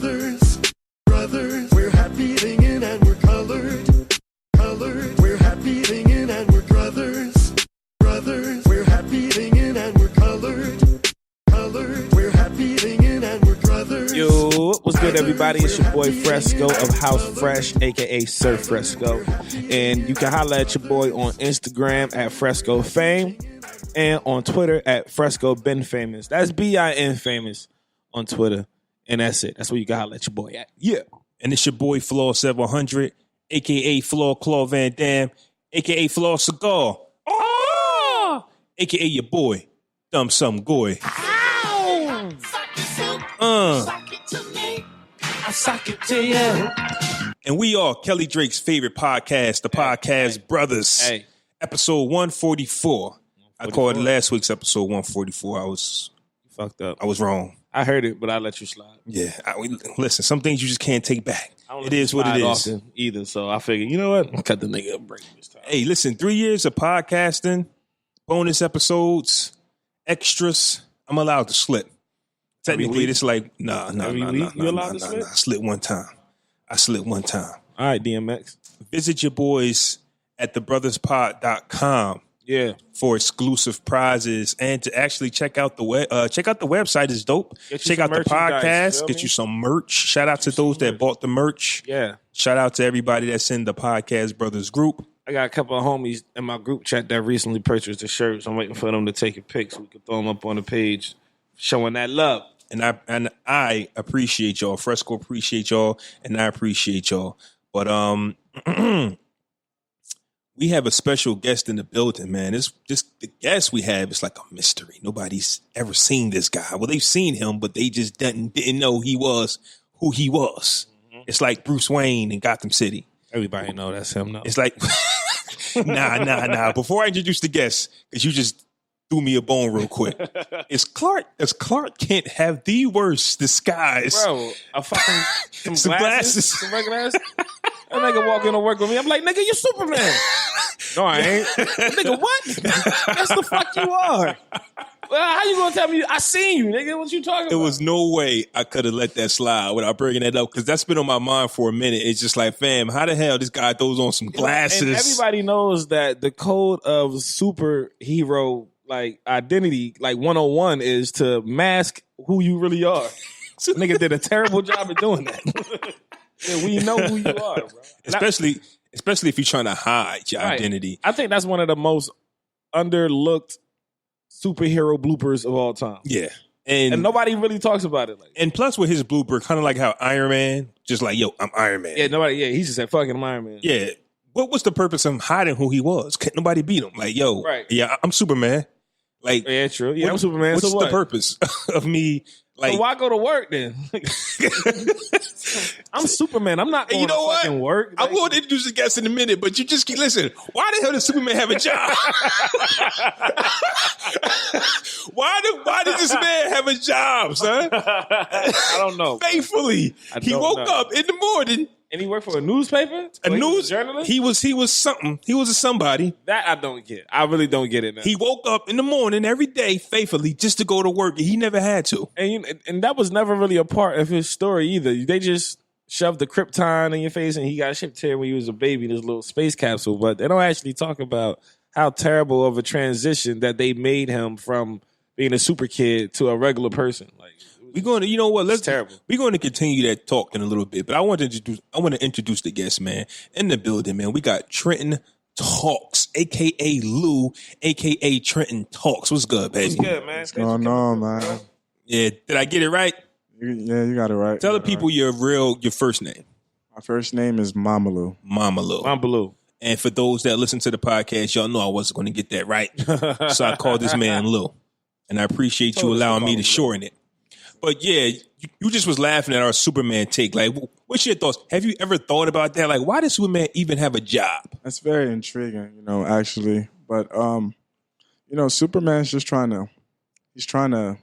brothers. We're happy singing and we're colored. We're happy singing and we're brothers. We're happy singing and we're colored. We're happy singing and we're brothers. Yo, what's good, everybody? It's your boy Fresco of House Fresh, aka Sir Fresco, and you can holler at your boy on Instagram at Fresco Fame and on Twitter at Fresco Bin Famous. That's BIN Famous on Twitter, and that's it. That's where you can holler at your boy at. Yeah, and it's your boy Flaw 700, aka Flaw Claw Van Dam, aka Flaw Cigar, aka your boy Dumb Some Goy. I sock it to you. And we are Kelly Drake's favorite podcast, the Podcast Brothers. Hey. Episode 144. I called last week's episode 144. I was fucked up. I was wrong. I heard it, but I let you slide. Yeah. Listen, some things you just can't take back. It is what it is. Often either, so I figured, you know what? I'll cut the nigga a break this time. Hey, listen, 3 years of podcasting, bonus episodes, extras, I'm allowed to slip. Technically, it's like, nah. I slid one time. All right, DMX. Visit your boys at thebrothers.pod.com. Yeah, for exclusive prizes and to actually check out the website is dope. Check out the podcast. Get you some merch. Shout out to those that bought the merch. Yeah. Shout out to everybody that's in the Podcast Brothers group. I got a couple of homies in my group chat that recently purchased the shirts. I'm waiting for them to take a pic so we can throw them up on the page, showing that love. And I appreciate y'all. Fresco appreciate y'all, and I appreciate y'all. But we have a special guest in the building, man. It's just the guest we have is like a mystery. Nobody's ever seen this guy. Well, they've seen him, but they just didn't know he was who he was. Mm-hmm. It's like Bruce Wayne in Gotham City. Everybody know that's him now. It's like, nah. Before I introduce the guest, because you just threw me a bone real quick. Does Clark Kent have the worst disguise? Bro, a fucking some glasses. Some regular glasses. That nigga walk in to work with me. I'm like, nigga, you Superman. No, I ain't. Nigga, what? That's the fuck you are. Well, how you gonna tell me I seen you, nigga? What you talking about? There was no way I could have let that slide without bringing that up, because that's been on my mind for a minute. It's just like, fam, how the hell this guy throws on some glasses? And everybody knows that the code of superhero like identity, like 101, is to mask who you really are. Nigga did a terrible job at doing that. Yeah, we know who you are, bro. Especially if you're trying to hide your identity. I think that's one of the most underlooked superhero bloopers of all time. Yeah. And nobody really talks about it. And plus with his blooper, kind of like how Iron Man, just like, yo, I'm Iron Man. Yeah, he just said, fucking I'm Iron Man. Yeah. What was the purpose of him hiding who he was? Couldn't nobody beat him? Like, yo, yeah, I'm Superman. Like, yeah, true. Yeah, I'm Superman. What's so what? the purpose of me? Like, so why go to work then? I'm Superman. I'm not going to fucking work. I'm going to introduce the guest in a minute, but you just keep listening. Why the hell does Superman have a job? Why did this man have a job, son? I don't know. Faithfully, he woke up in the morning. And he worked for a newspaper? News journalist? He was something. He was a somebody. That I don't get. I really don't get it now. He woke up in the morning every day faithfully just to go to work. He never had to. And that was never really a part of his story either. They just shoved the Krypton in your face and he got shipped here when he was a baby, this little space capsule. But they don't actually talk about how terrible of a transition that they made him from being a super kid to a regular person. Like, we're going to, you know what? Terrible. We're going to continue that talk in a little bit, but I want to introduce the guest, man, in the building, man. We got Trenton Talks, aka Lou, aka Trenton Talks. What's good, baby? What's good, man? What's going on, man? Yeah, did I get it right? Yeah, you got it right. Tell the people your first name. My first name is Mamalu. Mamalu. And for those that listen to the podcast, y'all know I wasn't going to get that right, so I called this man Lou, and I appreciate you allowing me to shorten it. But yeah, you just was laughing at our Superman take. Like, what's your thoughts? Have you ever thought about that? Like, why does Superman even have a job? That's very intriguing, actually. But, Superman's just trying to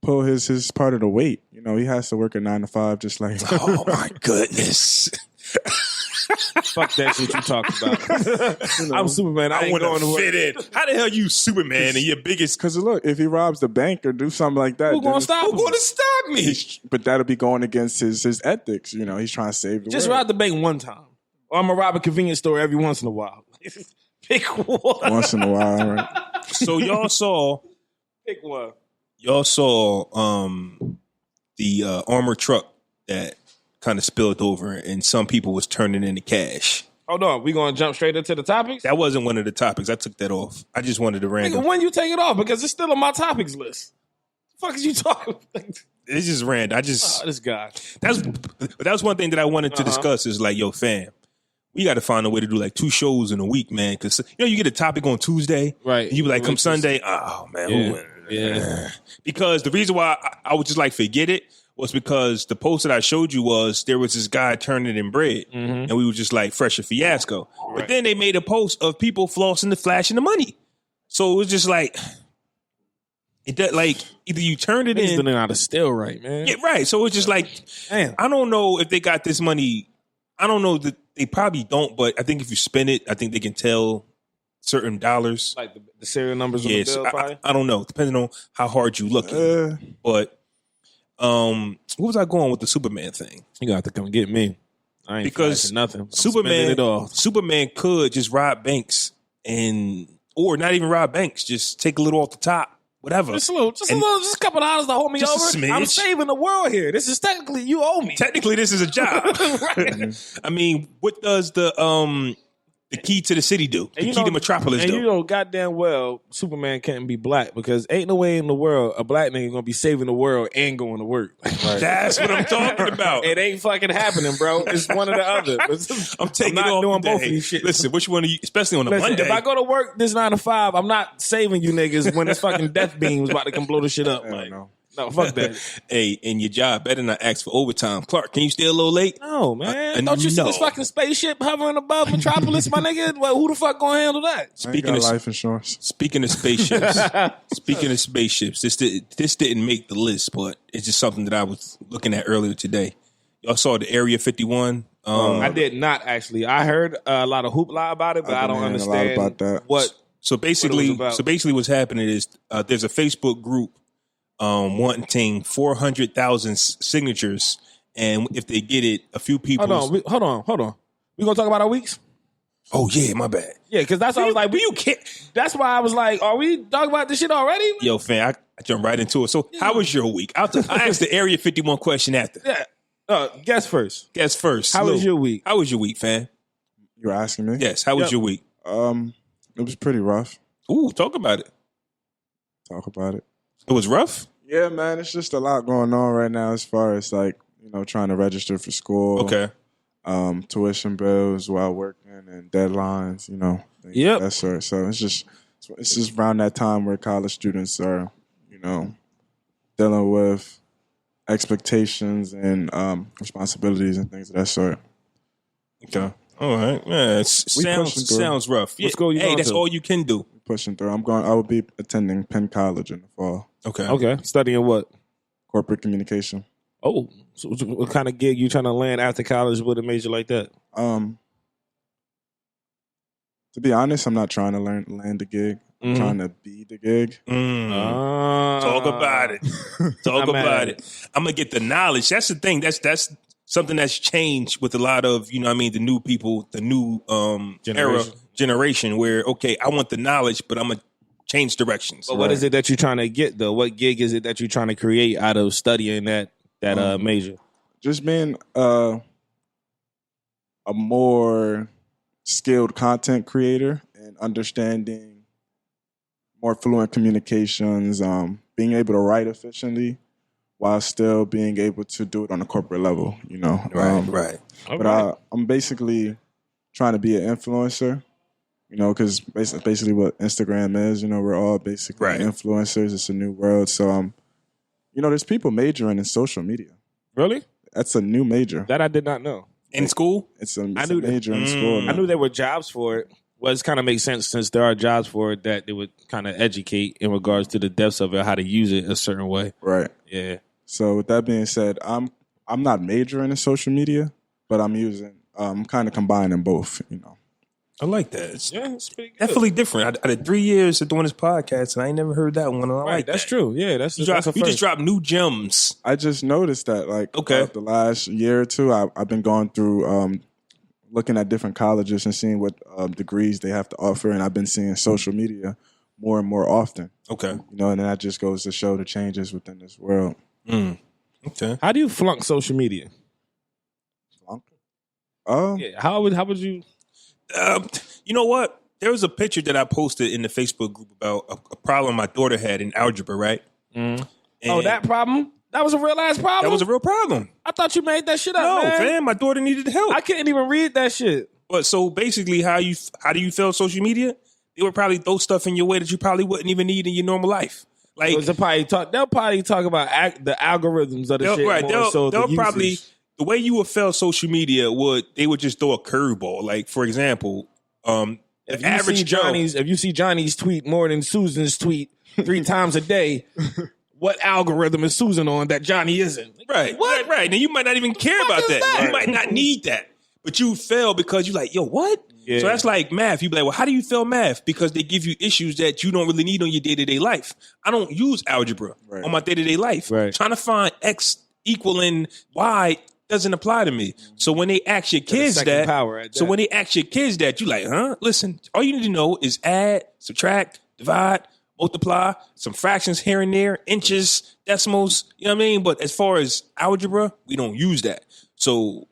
pull his part of the weight. He has to work a 9 to 5 just like. Oh, my goodness. Fuck that shit you talking about. I'm Superman. I I ain't want going to to fit in. How the hell you Superman and your biggest? Because look, if he robs the bank or do something like that, Who then gonna it's- stop Who him? going to stop me? But that'll be going against his ethics. You know, he's trying to save the Just world. rob the bank one time. Or I'm gonna rob a convenience store every once in a while. Pick one. Once in a while, right? So y'all saw Pick one. the armored truck that kind of spilled over, and some people was turning into cash. Hold on. We gonna jump straight into the topics? That wasn't one of the topics. I took that off. I just wanted to random. Nigga, when you take it off? Because it's still on my topics list. The fuck is you talking about? It's just random. I just Oh, this guy. that's one thing that I wanted to discuss is like, yo, fam, we got to find a way to do like 2 shows in a week, man. Because you get a topic on Tuesday, Right. And you be like, come Sunday, oh man, Yeah. Because the reason why I would just like forget it was because the post that I showed you was there was this guy turning in bread, and we were just like fresh a fiasco. But then they made a post of people flossing the flashing the money, so it was just like it does, like either you turned it Niggas in, don't know how to steal right, man. yeah, right. So it's just like Damn. I don't know if they got this money. I don't know that they probably don't, but I think if you spend it, I think they can tell certain dollars. Like the serial numbers on Yes, the bill, probably? I don't know, depending on how hard you look. Uh, But what was I going with the Superman thing? You got to come get me. I ain't Because flashing nothing. I'm spending Superman, it all. Superman could just rob banks or not even rob banks, just take a little off the top, whatever. Just a couple of dollars to hold me Just a over. I'm smidge. saving the world here. This is technically you owe me. Technically, this is a job. I mean, what does the key to the city do? The And you key know- to Metropolis and do? you know goddamn well Superman can't be black because ain't no way in the world a black nigga gonna be saving the world and going to work. That's what I'm talking about. It ain't fucking happening, bro. It's one or the other. I'm taking not it off doing today. both of these shit. Listen, which one of you, especially on a Listen, Monday? if I go to work this 9 to 5, I'm not saving you niggas when this fucking death beam was about to come blow the shit up. Like, no. no, fuck that. Hey, in your job, better not ask for overtime. Clark, can you stay a little late? No, man. And Don't you see no. this fucking spaceship hovering above Metropolis, my nigga? Well, who the fuck gonna handle that? I ain't Speaking got of life insurance. Speaking of spaceships, this didn't make the list, but it's just something that I was looking at earlier today. Y'all saw the Area 51. I did not actually. I heard a lot of hoopla about it, but I don't hearing a lot understand about that. what. So basically, about. what's happening is there's a Facebook group wanting 400,000 signatures, and if they get it, a few people. Hold on. We gonna talk about our weeks? Oh yeah, my bad. Yeah, because that's why I was like, you can't. that's why I was like, are we talking about this shit already? Yo, fam, I jumped right into it. So, how was your week? I asked the Area 51 question after. Yeah. Guess first. Guess first. How was Lou, your week? How was your week, fam? You were asking me? Yes. How was Yep. your week? It was pretty rough. Ooh, talk about it. Talk about it. It was rough. Yeah, man, it's just a lot going on right now as far as like, trying to register for school. Okay. Tuition bills while working and deadlines, things Yep. of that sort. So it's just around that time where college students are, dealing with expectations and responsibilities and things of that sort. Okay. All right. Yeah, pushing through. sounds rough. Yeah. What school you Hey, going that's to? all you can do. Pushing through. I will be attending Penn College in the fall. Okay. Okay. Studying what? Corporate communication. Oh, so what kind of gig you trying to land after college with a major like that? To be honest, I'm not trying to land the gig. I'm Mhm. trying to be the gig. Talk about it. Talk I'm mad about at it. I'm gonna get the knowledge. That's the thing. That's something that's changed with a lot of the new people, the new generation. Where okay, I want the knowledge, but I'm gonna change directions. But what is it that you're trying to get though? What gig is it that you're trying to create out of studying that major? Just being a more skilled content creator and understanding more fluent communications, being able to write efficiently while still being able to do it on a corporate level, Right. But I'm basically trying to be an influencer, because basically what Instagram is, we're all basically Right. influencers. It's a new world. So, there's people majoring in social media. Really? That's a new major. That I did not know. In school? It's a I knew that. major in school. I knew there were jobs for it. Well, it kind of makes sense since there are jobs for it that they would kind of educate in regards to the depths of it, how to use it a certain way. Right. Yeah. So with that being said, I'm not majoring in social media, but I'm using kind of combining both, you know. I like that. It's it's pretty good. definitely different. I did 3 years of doing this podcast, and I ain't never heard that one. I like That's that. true. Yeah, that's You that's a just first. dropped new gems. I just noticed that, like, Okay. the last year or two, I've been going through looking at different colleges and seeing what degrees they have to offer, and I've been seeing social media more and more often. Okay. You know, and that just goes to show the changes within this world. Okay. How do you flunk social media? Yeah, how would you? You know what? There was a picture that I posted in the Facebook group about a problem my daughter had in algebra, right? Oh, And that problem? That was a real ass problem. that was a real problem. I thought you made that shit up, No, man. fam, my daughter needed help. I couldn't even read that shit. But so basically, how do you feel social media? They would probably throw stuff in your way that you probably wouldn't even need in your normal life. Like They'll probably talk about the algorithms of the shit. right, more so they'll the probably usage. the way you would feel social media they would just throw a curveball. Like for example, If the you average see Joe. if you see Johnny's tweet more than Susan's tweet 3 times a day, what algorithm is Susan on that Johnny isn't? Right, What? right. And you might not even care fuck about is that. that? You might not need that. But you fail because you're like, yo, what? Yeah. So that's like math. You be like, well, how do you fail math? Because they give you issues that you don't really need on your day-to-day life. I don't use algebra on my day-to-day life. Right. Trying to find X equaling Y doesn't apply to me. So when they ask your kids second that, power at so that. when they ask your kids that, you like, huh? Listen, all you need to know is add, subtract, divide, multiply, some fractions here and there, inches, decimals, you know what I mean? But as far as algebra, we don't use that. So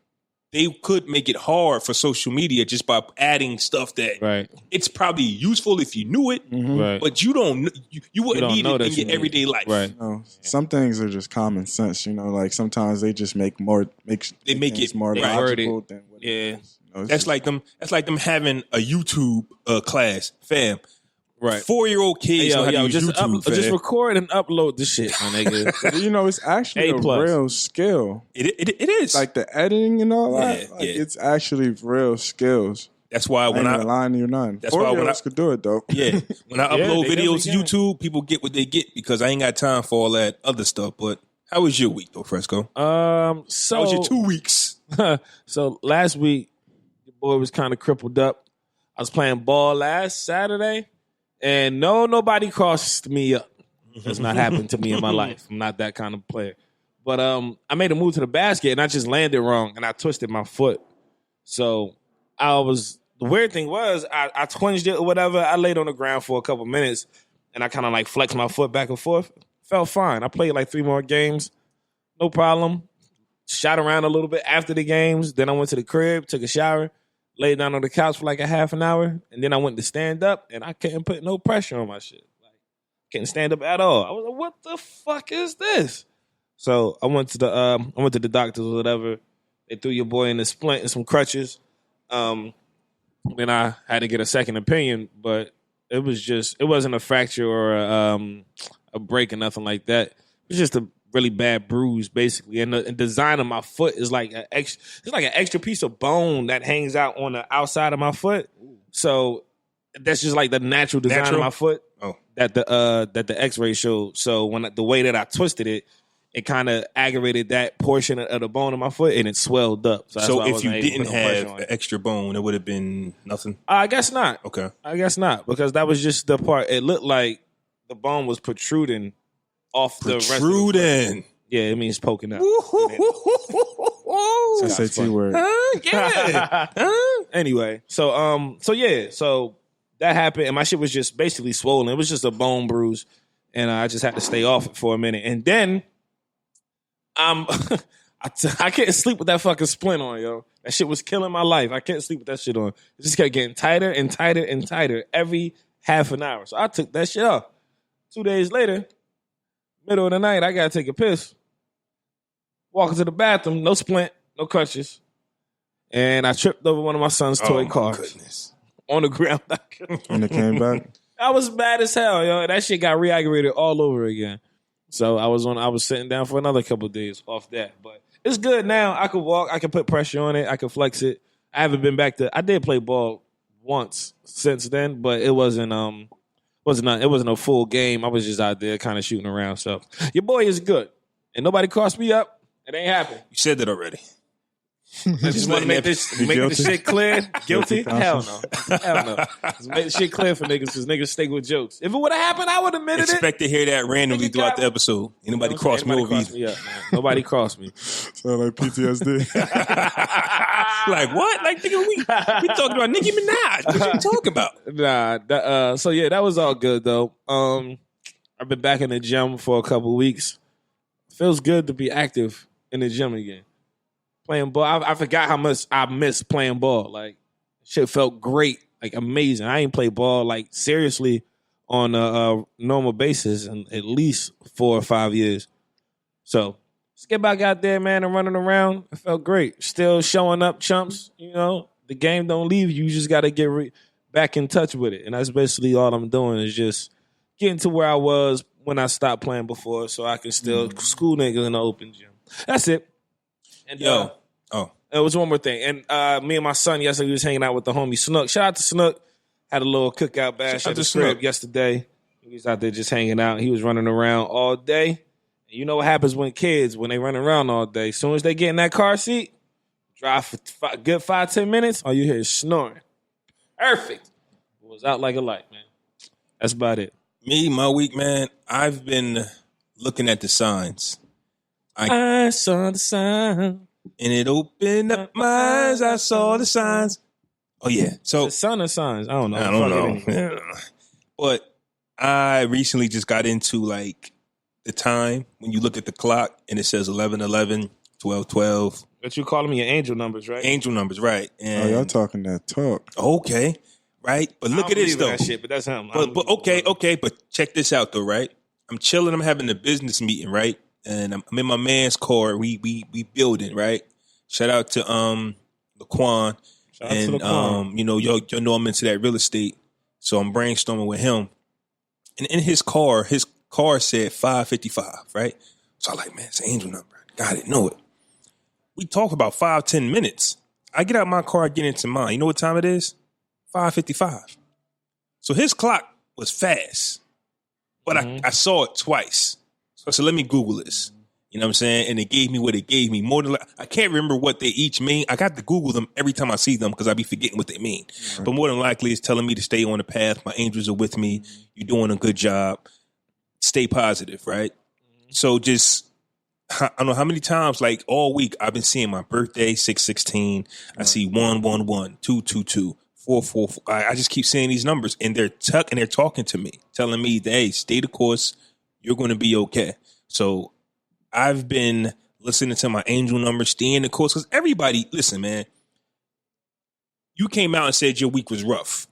they could make it hard for social media just by adding stuff that Right. it's probably useful if you knew it, Right. but you wouldn't don't need know it that in you your need everyday it. life. Right. You know, some things are just common sense. You know, like sometimes they just make They make things it more right. logical than what Yeah. it is. You know, it's That's just- like them having a YouTube class, fam. Right. 4-year-old kids know how to use just YouTube, just fam. record and upload the shit, my nigga. you know, it's actually A a plus. real skill. It is. Like the editing and all that. Yeah, Like, yeah. it's actually real skills. That's why I when ain't lying to you none. That's why when 4-year-olds could do it though. yeah, when I Yeah, upload they videos to definitely can. YouTube, people get what they get because I ain't got time for all that other stuff. But how was your week though, Fresco? So How was your 2 weeks? so last week, your boy was kind of crippled up. I was playing ball last Saturday, and nobody crossed me up. That's not happened to me in my life. I'm not that kind of player. But I made a move to the basket, and I just landed wrong, and I twisted my foot. So the weird thing was, I twinged it or whatever. I laid on the ground for a couple minutes, and I kind of like flexed my foot back and forth. Felt fine. I played like 3 more games. No problem. Shot around a little bit after the games. Then I went to the crib, took a shower, laid down on the couch for like a half an hour, and then I went to stand up, and I couldn't put no pressure on my shit. Like, couldn't stand up at all. I was like, "What the fuck is this?" So I went to the doctors or whatever. They threw your boy in a splint and some crutches. Then I had to get a second opinion, but it wasn't a fracture or a break or nothing like that. It was just a really bad bruise, basically. And the design of my foot is like an extra piece of bone that hangs out on the outside of my foot. So that's just like the natural design of my foot. Oh. That the X-ray showed. So when the way that I twisted it, it kind of aggravated that portion of the bone of my foot, and it swelled up. So, that's So why I if wasn't you able to didn't put no pressure have on an it. extra bone, it would have been nothing. I guess not. Okay. I guess not, because that was just the part. It looked like the bone was protruding off the rest of the foot. Protruding. Yeah, it means poking out. It's a SAT word. Yeah. Anyway, so that happened, and my shit was just basically swollen. It was just a bone bruise, and I just had to stay off it for a minute. And then I couldn't sleep with that fucking splint on, yo. That shit was killing my life. I couldn't sleep with that shit on. It just kept getting tighter and tighter and tighter every half an hour. So I took that shit off. 2 days later, middle of the night, I gotta take a piss. Walking to the bathroom, no splint, no crutches. And I tripped over one of my son's toy cars Goodness. on the ground. And it came back. I was mad as hell, yo. That shit got re-aggravated all over again. So I was sitting down for another couple of days off that. But it's good now. I could walk, I can put pressure on it, I can flex it. I haven't been back I did play ball once since then, but it wasn't a full game. I was just out there kind of shooting around. So your boy is good. And nobody crossed me up. It ain't happened. You said that already. Just want to make this shit clear. Guilty? Hell no. Hell no. Just make the shit clear for niggas because niggas stick with jokes. If it would have happened, I would have admitted it. Expect to hear that randomly throughout the episode. Anybody cross me over either. Yeah, Nobody crossed me. Sound like PTSD. Like what? Like nigga, we talking about Nicki Minaj. What you talking about? Nah. So yeah, that was all good though. I've been back in the gym for a couple weeks. Feels good to be active in the gym again. Playing ball. I forgot how much I miss playing ball. Like, shit felt great. Like, amazing. I ain't played ball, like, seriously on a normal basis in at least 4 or 5 years. So, let's get back out there, man, and running around. It felt great. Still showing up, chumps. You know, the game don't leave you. You just got to get back in touch with it. And that's basically all I'm doing is just getting to where I was when I stopped playing before so I can still school niggas in the open gym. That's it. And there was one more thing. And me and my son yesterday, we was hanging out with the homie Snook. Shout out to Snook. Had a little cookout bash at the crib yesterday. He was out there just hanging out. He was running around all day. And you know what happens when they run around all day? As soon as they get in that car seat, drive for a good 5-10 minutes, all you hear is snoring. Perfect. It was out like a light, man. That's about it. Me, my week, man, I've been looking at the signs. I saw the sign. And it opened up my eyes. I saw the signs. Oh, yeah. So the sun or signs? I don't know. I don't know. Yeah. But I recently just got into, like, the time when you look at the clock and it says 11:11, 12:12. But you calling me your angel numbers, right? Angel numbers, right. And y'all talking that talk. Okay. Right? But look at this, though. That shit, but that's him. But okay. But check this out, though, right? I'm chilling. I'm having a business meeting, right? And I'm in my man's car. We building, right? Shout out to Laquan. You know, y'all know I'm into that real estate. So I'm brainstorming with him. And in his car said 555, right? So I'm like, man, it's an angel number. God, I didn't know it. We talk about 5-10 minutes. I get out my car, I get into mine. You know what time it is? 5:55. So his clock was fast. But I saw it twice. So I said, let me Google this. You know what I'm saying? And it gave me what it gave me. More than I can't remember what they each mean. I got to Google them every time I see them because I be forgetting what they mean. Right. But more than likely, it's telling me to stay on the path. My angels are with me. You're doing a good job. Stay positive, right? So just, I don't know how many times, like all week, I've been seeing my birthday, 616. I see 111, 222. 444. I just keep seeing these numbers, and they're talking to me, telling me, hey, stay the course. You're going to be okay. So I've been listening to my angel numbers, staying the course. Because everybody, listen, man, you came out and said your week was rough.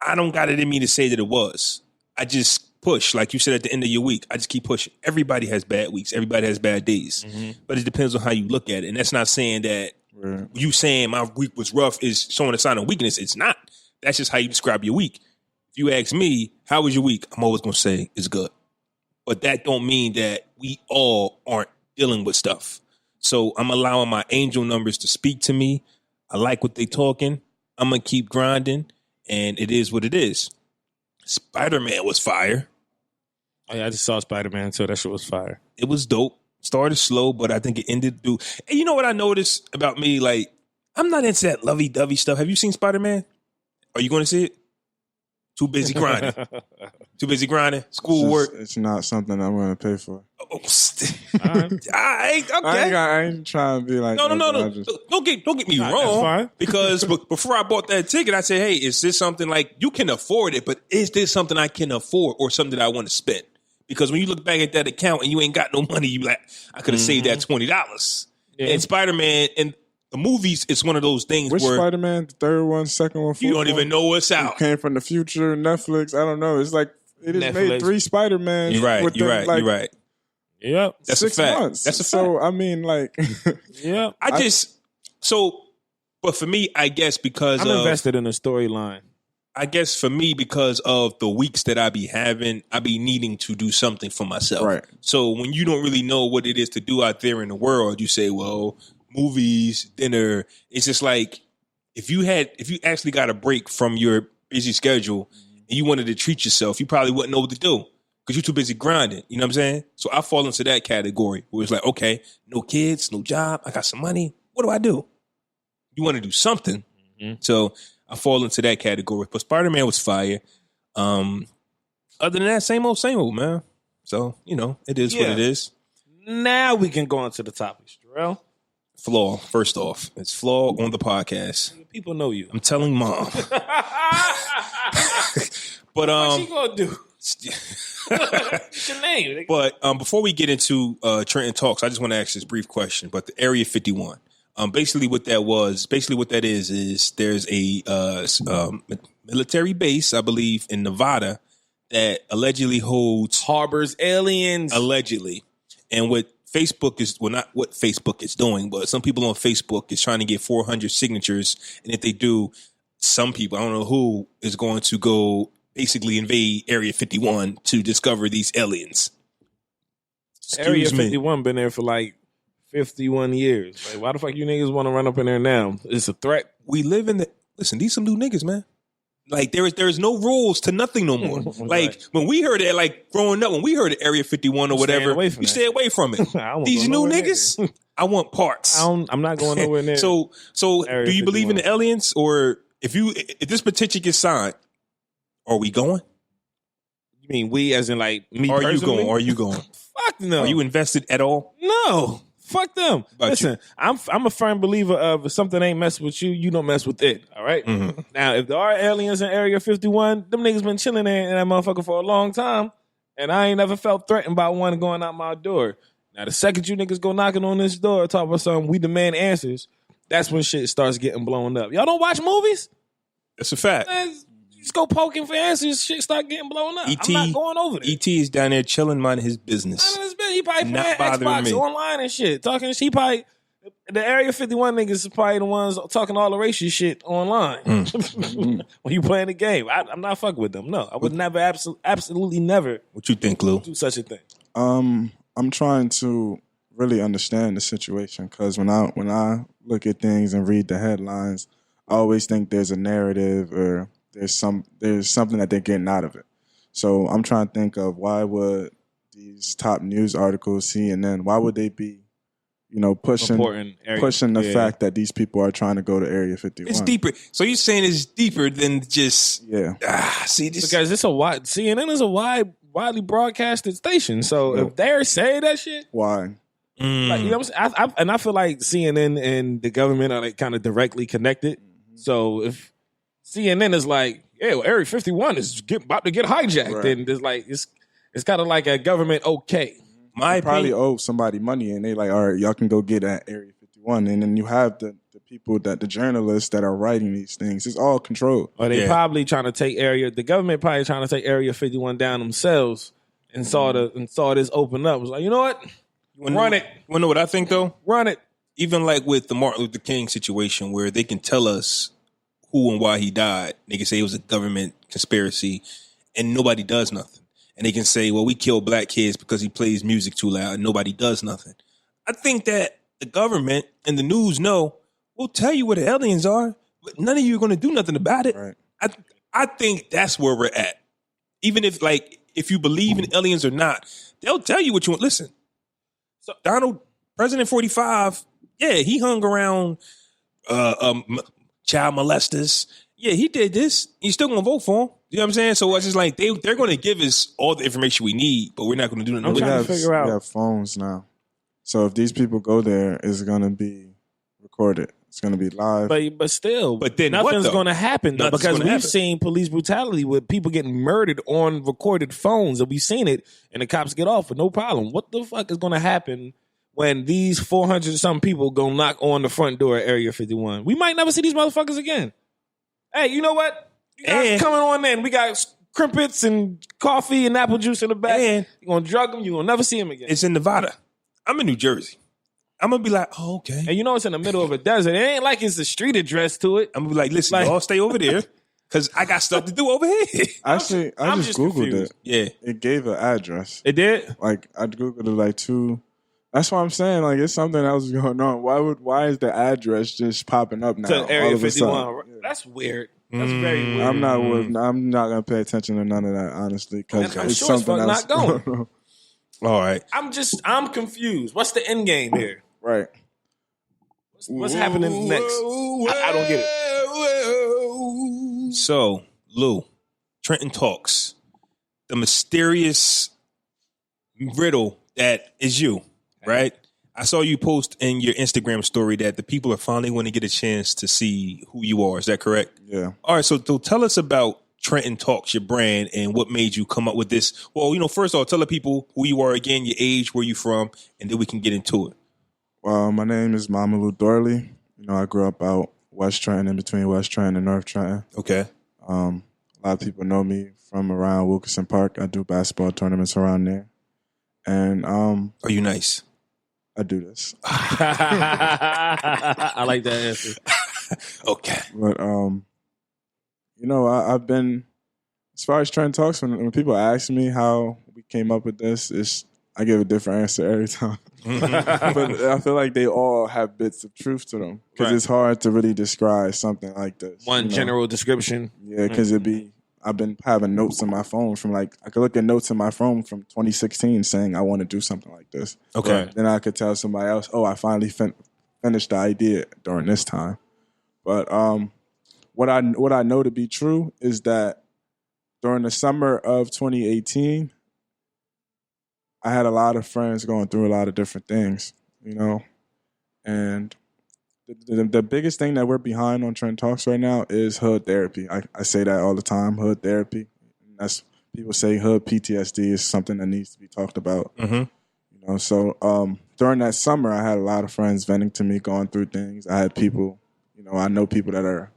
I don't got it in me to say that it was. I just push, like you said at the end of your week. I just keep pushing. Everybody has bad weeks. Everybody has bad days. But it depends on how you look at it. And that's not saying that you saying my week was rough is showing a sign of weakness. It's not. That's just how you describe your week. If you ask me, how was your week? I'm always going to say it's good. But that don't mean that we all aren't dealing with stuff. So I'm allowing my angel numbers to speak to me. I like what they talking. I'm going to keep grinding. And it is what it is. Spider-Man was fire. Oh, yeah, I just saw Spider-Man, so that shit was fire. It was dope. Started slow, but I think it ended through. And you know what I noticed about me? Like, I'm not into that lovey-dovey stuff. Have you seen Spider-Man? Are you going to see it? Too busy grinding. Too busy grinding. Schoolwork. It's not something I'm going to pay for. Oh, I ain't trying to be like no. Don't get me wrong. Because before I bought that ticket, I said, hey, is this something like you can afford it, but is this something I can afford or something that I want to spend? Because when you look back at that account and you ain't got no money, you like, I could have saved that $20. Yeah. And Spider-Man and the movies, it's one of those things Which where Spider-Man? The third one, second one, fourth you don't even know what's out. It came from the future, Netflix. I don't know. It's like it has made 3 Spider-Man. You're right. Yep. That's 6 a fact. months. That's a fact. So I mean, like, yeah. But for me, I guess because I'm invested in a storyline. I guess for me, because of the weeks that I be having, I be needing to do something for myself. Right. So when you don't really know what it is to do out there in the world, you say, well, movies, dinner. It's just like if you actually got a break from your busy schedule and you wanted to treat yourself, you probably wouldn't know what to do because you're too busy grinding. You know what I'm saying? So I fall into that category where it's like, okay, no kids, no job. I got some money. What do I do? you want to do something. So I fall into that category. But Spider-Man was fire. Other than that, same old, man. So, it is what it is. Now we can go on to the topics, Jarrell. Flaw, first off. It's Flaw on the podcast. People know you. I'm telling Mom. But What you gonna do? What's your name? But before we get into Trenton Talks, I just want to ask this brief question. But the Area 51, basically what that is there's a military base, I believe, in Nevada that allegedly harbors aliens. Allegedly. And what Facebook is, well, not what Facebook is doing, but some people on Facebook is trying to get 400 signatures. And if they do, some people, I don't know who, is going to go basically invade Area 51 to discover these aliens. Area 51 been there for like 51 years. Like, why the fuck you niggas want to run up in there now? It's a threat. We live in listen, these some new niggas, man. Like there's no rules to nothing no more. Like when we heard it, like growing up, when we heard of Area 51 or whatever, we stay away from it. These new niggas, I want parts. I'm not going nowhere near. So Area do you 51. believe in the aliens, or if this petition gets signed, are we going? You mean we, as in like me? Are personally? Are you going? Fuck no. Are you invested at all? No. Fuck them. Listen, I'm a firm believer of if something ain't mess with you, you don't mess with it. All right? Mm-hmm. Now, if there are aliens in Area 51, them niggas been chilling there in that motherfucker for a long time, and I ain't never felt threatened by one going out my door. Now, the second you niggas go knocking on this door, talk about something, we demand answers, that's when shit starts getting blown up. Y'all don't watch movies? That's a fact. Just go poking for answers, shit start getting blown up. I'm not going over there. E.T. is down there chilling, minding his business. He probably Not playing bothering Xbox me. online and shit. Talking shit. He probably, the Area 51 niggas is probably the ones talking all the racist shit online. When you playing the game. I'm not fucking with them. No, I would never, absolutely never What you think, Lou? do such a thing. I'm trying to really understand the situation because when I look at things and read the headlines, I always think there's a narrative or there's something that they're getting out of it. So I'm trying to think of why would these top news articles, CNN, why would they be, pushing the fact that these people are trying to go to Area 51? It's deeper. So you're saying it's deeper than just see this Because it's CNN is a widely broadcasted station. So if they're saying that shit, why? like, you know what I'm saying? And I feel like CNN and the government are like kind of directly connected. So if CNN is like, yeah, well, Area 51 is about to get hijacked, Right. and there's like it's kind of like a government okay. My They probably opinion, owe somebody money and they like, all right, y'all can go get at Area 51. And then you have the people the journalists that are writing these things. It's all controlled. Or they probably trying to take the government probably trying to take Area 51 down themselves, and saw this open up. Was like, you know what? Run it. You wanna know what I think though? Run it. Even like with the Martin Luther King situation, where they can tell us who and why he died. They can say it was a government conspiracy, and nobody does nothing. And they can say, well, we killed black kids because he plays music too loud, and nobody does nothing. I think that the government and the news know, we'll tell you where the aliens are, but none of you are going to do nothing about it. Right. I think that's where we're at. Even if you believe in aliens or not, they'll tell you what you want. Listen, so President 45, yeah, he hung around child molesters. Yeah, he did this. You're still going to vote for him. You know what I'm saying? So it's just like they're going to give us all the information we need, but we're not going to do nothing. I'm with trying it. to figure out. We have phones now. So if these people go there, it's going to be recorded. It's going to be live. But still, But then what, nothing's though? going to happen though, Nothing's because gonna we've happen. seen police brutality with people getting murdered on recorded phones, and we've seen it, and the cops get off with no problem. What the fuck is going to happen when these 400 something people go knock on the front door at Area 51? We might never see these motherfuckers again. Hey, you know what? You guys And- coming on in. We got crimpets and coffee and apple juice in the back. And- You're going to drug them. You're going to never see them again. It's in Nevada. I'm in New Jersey. I'm going to be like, oh, okay. And you know it's in the middle of a desert. It ain't like it's a street address to it. I'm going to be like, listen, Like- y'all stay over there because I got stuff to do over here. Actually, I I'm just just Googled confused. it. Yeah. It gave an address. It did? Like, I Googled it like two. That's what I'm saying. Like, it's something else going on. Why is the address just popping up now? To all Area of a 51. sudden? Yeah. That's weird. That's very weird. I'm not gonna pay attention to none of that, honestly, because And I'm it's sure as something fuck else. not going. All right. I'm confused. What's the end game here? Right. What's happening next? I don't get it. So, Lou, Trenton Talks, the mysterious riddle that is you, right? I saw you post in your Instagram story that the people are finally going to get a chance to see who you are. Is that correct? Yeah. All right, so tell us about Trenton Talks, your brand, and what made you come up with this. Well, first of all, tell the people who you are again, your age, where you from, and then we can get into it. Well, my name is Mamadou Dorley. I grew up out West Trenton, in between West Trenton and North Trenton. Okay. A lot of people know me from around Wilkerson Park. I do basketball tournaments around there. And are you nice? I do this. I like that answer. Okay. But I've been, as far as Trenton Talks, when people ask me how we came up with this, I give a different answer every time. But I feel like they all have bits of truth to them because it's hard to really describe something like this. One general description. Yeah, because I've been having notes in my phone from I could look at notes in my phone from 2016 saying I want to do something like this. Okay. Then I could tell somebody else, oh, I finally finished the idea during this time. But what I know to be true is that during the summer of 2018, I had a lot of friends going through a lot of different things, and the biggest thing that we're behind on Trent Talks right now is hood therapy. I say that all the time, hood therapy. That's people say hood PTSD is something that needs to be talked about. Mm-hmm. So during that summer, I had a lot of friends venting to me, going through things. I had people, I know people that are,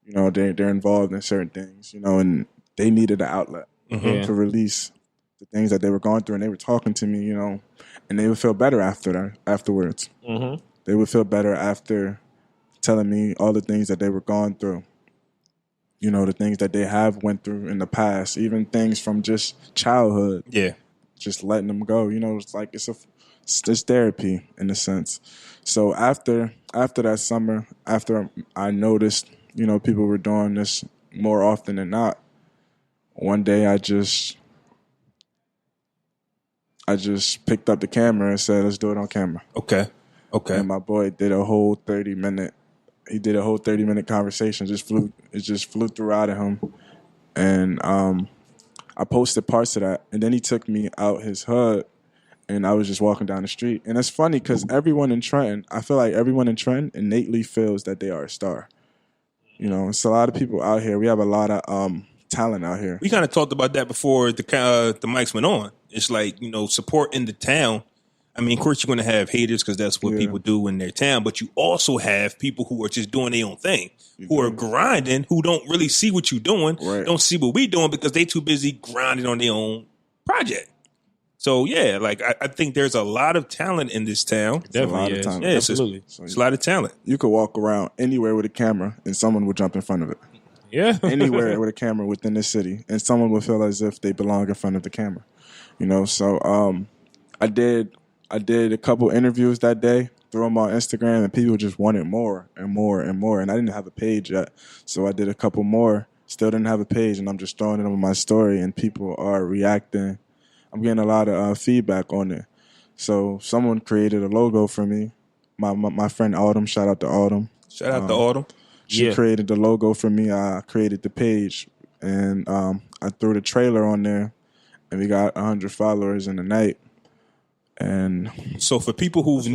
they're involved in certain things, and they needed an outlet to release the things that they were going through, and they were talking to me, and they would feel better afterwards. Mm-hmm. They would feel better after telling me all the things that they were going through. The things that they have went through in the past, even things from just childhood. Yeah. Just letting them go. It's like it's therapy in a sense. So after that summer, after I noticed, people were doing this more often than not, one day I just picked up the camera and said, let's do it on camera. Okay. And my boy did a whole 30-minute conversation. It just flew through out of him. And I posted parts of that. And then he took me out his hood, and I was just walking down the street. And it's funny because I feel like everyone in Trenton innately feels that they are a star. It's a lot of people out here. We have a lot of talent out here. We kind of talked about that before the mics went on. It's like, support in the town. I mean, of course, you're going to have haters because that's what people do in their town. But you also have people who are just doing their own thing, who are grinding, who don't really see what you're doing, don't see what we're doing because they too busy grinding on their own project. So, yeah, I think there's a lot of talent in this town. Definitely. Yeah, absolutely. It's a lot of talent. You could walk around anywhere with a camera and someone would jump in front of it. Yeah. Anywhere with a camera within the city, and someone would feel as if they belong in front of the camera. So I did a couple interviews that day, threw them on Instagram, and people just wanted more and more and more. And I didn't have a page yet, so I did a couple more. Still didn't have a page, and I'm just throwing it on my story, and people are reacting. I'm getting a lot of feedback on it. So someone created a logo for me. My friend Autumn, shout out to Autumn. Shout out to Autumn. She created the logo for me. I created the page, and I threw the trailer on there, and we got 100 followers in the night. And so for people who've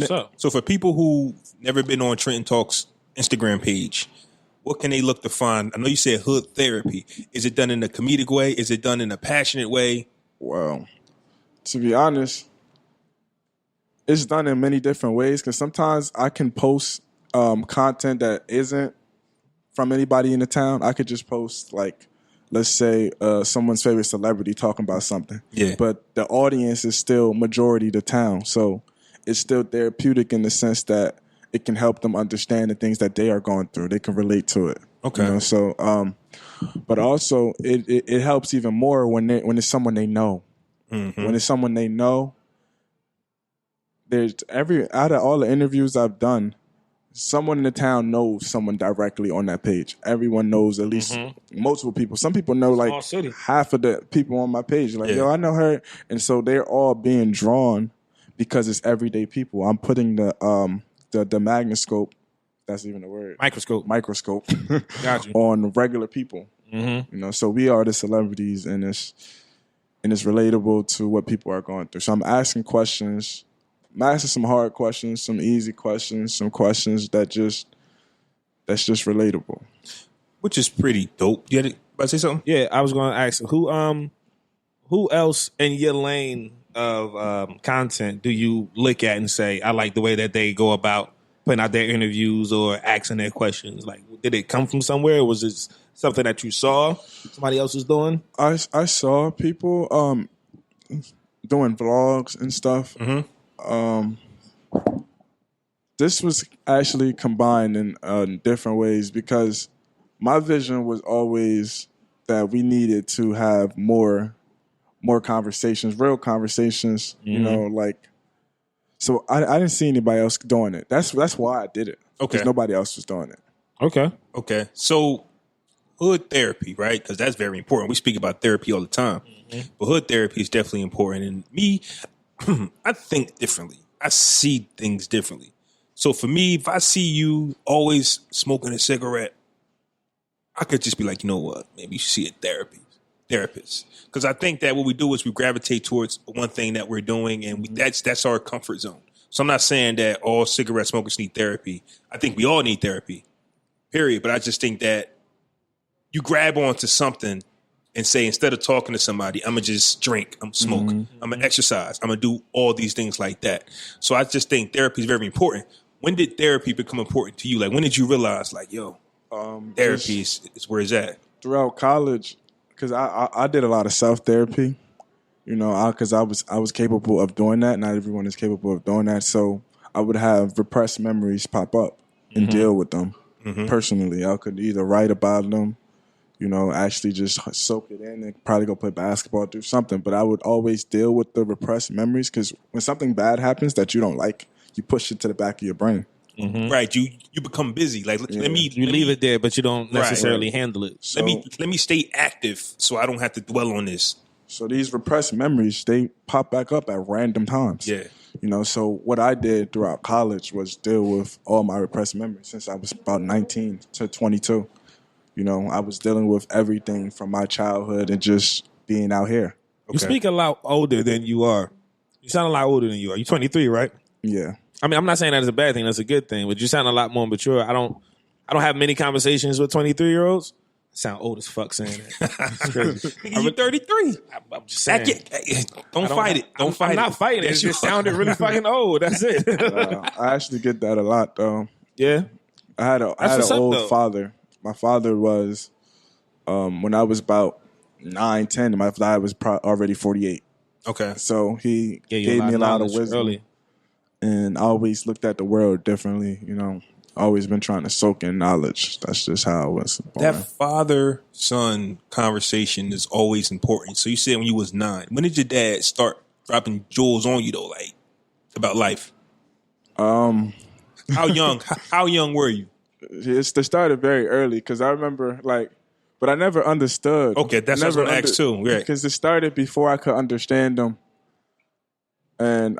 never been on Trenton Talks Instagram page, what can they look to find? I know you said hood therapy. Is it done in a comedic way? Is it done in a passionate way? Well, to be honest, it's done in many different ways because sometimes I can post content that isn't from anybody in the town. I could just post let's say someone's favorite celebrity talking about something. Yeah. But the audience is still majority the town. So it's still therapeutic in the sense that it can help them understand the things that they are going through. They can relate to it. Okay. But also it helps even more when it's someone they know. Mm-hmm. When it's someone they know, out of all the interviews I've done, someone in the town knows someone directly on that page. Everyone knows at least multiple people. Some people know half of the people on my page. Yo, I know her. And so they're all being drawn because it's everyday people. I'm putting the magnoscope that's even a word. Microscope. Got you. On regular people. Mm-hmm. You know, so we are the celebrities, and it's relatable to what people are going through. So I'm asking questions. I'm asking some hard questions, some easy questions, some questions that's just relatable. Which is pretty dope. You about to say something? Yeah, I was going to ask who else in your lane of content do you look at and say, I like the way that they go about putting out their interviews or asking their questions? Like, did it come from somewhere? Or was it something that you saw somebody else was doing? I saw people doing vlogs and stuff. Mm-hmm. This was actually combined in different ways because my vision was always that we needed to have more conversations, real conversations. You know, like, so I didn't see anybody else doing it. That's why I did it. Okay, because nobody else was doing it. Okay. So hood therapy, right? Because that's very important. We speak about therapy all the time, but hood therapy is definitely important. And me, I think differently. I see things differently. So for me, if I see you always smoking a cigarette, I could just be like, you know what? Maybe you should see a therapist. Because I think that what we do is we gravitate towards one thing that we're doing, and that's our comfort zone. So I'm not saying that all cigarette smokers need therapy. I think we all need therapy, period. But I just think that you grab onto something and say, instead of talking to somebody, I'm going to just drink, I'm going to smoke, I'm going to exercise, I'm going to do all these things like that. So I just think therapy is very important. When did therapy become important to you? Like, when did you realize, like, yo, therapy is where it's at? Throughout college, because I did a lot of self-therapy, you know, because I was capable of doing that. Not everyone is capable of doing that. So I would have repressed memories pop up and deal with them personally. I could either write about them, you know, actually just soak it in and probably go play basketball, do something. But I would always deal with the repressed memories because when something bad happens that you don't like, you push it to the back of your brain. Right. You become busy. Like, let me leave it there, but you don't necessarily handle it. So, let me stay active so I don't have to dwell on this. So these repressed memories, they pop back up at random times. Yeah. You know, so what I did throughout college was deal with all my repressed memories since I was about 19 to 22. You know, I was dealing with everything from my childhood and just being out here. You speak a lot older than you are. You sound a lot older than you are. You're 23, right? Yeah. I mean, I'm not saying that is a bad thing. That's a good thing. But you sound a lot more mature. I don't have many conversations with 23-year-olds. I sound old as fuck saying that. It's crazy. You're 33. I'm just saying. Don't fight it. I'm not fighting it. It just sounded really fucking old. That's it. I actually get that a lot, though. Yeah. I had an old father. My father was, when I was about 9, 10, my dad was already 48. Okay. So he gave me a lot of wisdom. Early. And I always looked at the world differently, you know. Always been trying to soak in knowledge. That's just how I was born. That father-son conversation is always important. So you said when you was 9. When did your dad start dropping jewels on you, though, like, about life? How young were you? It started very early because I remember, like, but I never understood. Okay, that's what I was going to ask too. Right. Because it started before I could understand them. And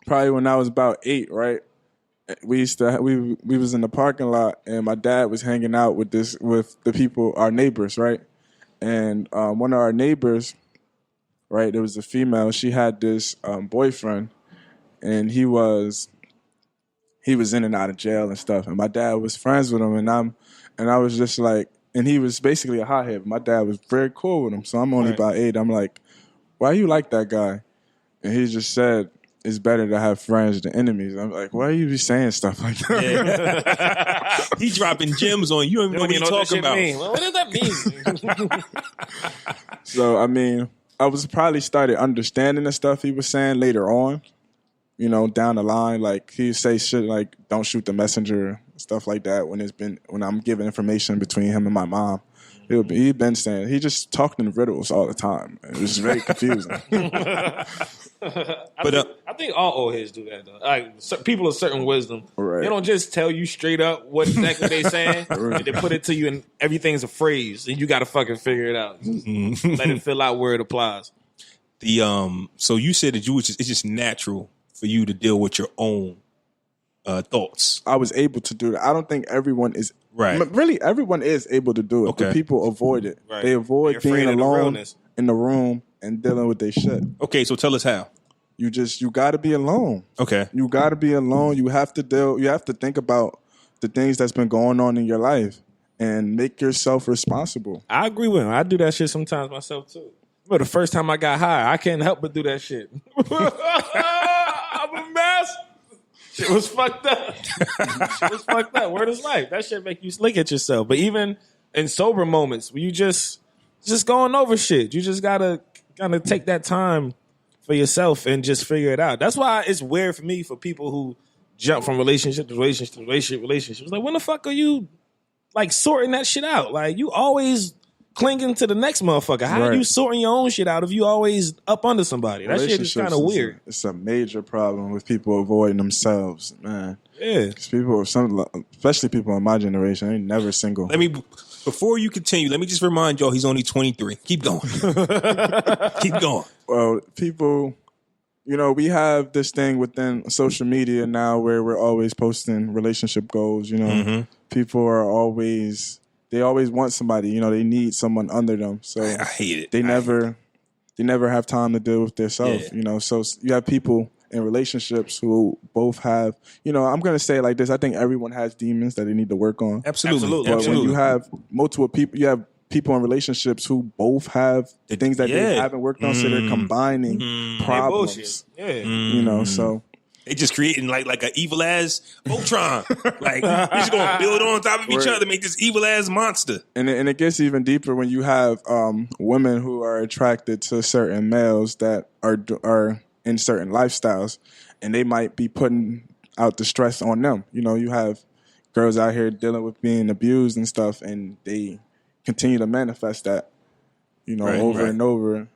probably when I was about 8, right? We was in the parking lot and my dad was hanging out with the people, our neighbors, right? And one of our neighbors, right, there was a female. She had this boyfriend, and he was in and out of jail and stuff. And my dad was friends with him, and I was just like, and he was basically a hothead. My dad was very cool with him, so I'm only about 8. I'm like, why you like that guy? And he just said, it's better to have friends than enemies. I'm like, why are you be saying stuff like that? Yeah. He dropping gems on you. You don't even know what he's talking about. Well, what does that mean? So, I mean, I was probably started understanding the stuff he was saying later on, you know, down the line. Like, he'd say shit like, don't shoot the messenger, stuff like that when I'm giving information between him and my mom. He'd been saying, he just talked in riddles all the time. It was very confusing. I think all old heads do that, though. Like, people of certain wisdom, right. They don't just tell you straight up what exactly they saying. Right. They put it to you, and everything's a phrase, and you got to fucking figure it out. Let it fill out where it applies. So you said that it's just natural for you to deal with your own thoughts. I was able to do that. I don't think everyone is Right. Really, everyone is able to do it. Okay. But people avoid it. Right. They avoid They're afraid being of the alone realness. in the room and dealing with their shit. Okay, so tell us how. You got to be alone. Okay. You got to be alone. You have to think about the things that's been going on in your life and make yourself responsible. I agree with him. I do that shit sometimes myself too. But the first time I got high, I can't help but do that shit. I'm a mess. Shit was fucked up. Shit was fucked up. Word is life. That shit make you look at yourself. But even in sober moments, where you just going over shit, you just gotta kind of take that time for yourself and just figure it out. That's why it's weird for me for people who jump from relationship to relationship to relationship. It's like, when the fuck are you like sorting that shit out? Like, you always clinging to the next motherfucker. How are you sorting your own shit out if you always up under somebody? That shit is kind of weird. It's a major problem with people avoiding themselves, man. Yeah. 'Cause people, especially people in my generation, ain't never single. Before you continue, let me just remind y'all he's only 23. Keep going. Keep going. Well, people, we have this thing within social media now where we're always posting relationship goals. People are always. They always want somebody, they need someone under them. So I hate it. They never have time to deal with themselves, So you have people in relationships who both have, I'm going to say it like this. I think everyone has demons that they need to work on. Absolutely. But when you have multiple people, you have people in relationships who both have things that they haven't worked on. So they're combining problems, so. They just creating like an evil ass Voltron. Like, we're just gonna build on top of each other, make this evil ass monster. And it gets even deeper when you have women who are attracted to certain males that are in certain lifestyles, and they might be putting out the stress on them. You have girls out here dealing with being abused and stuff, and they continue to manifest that, over and over,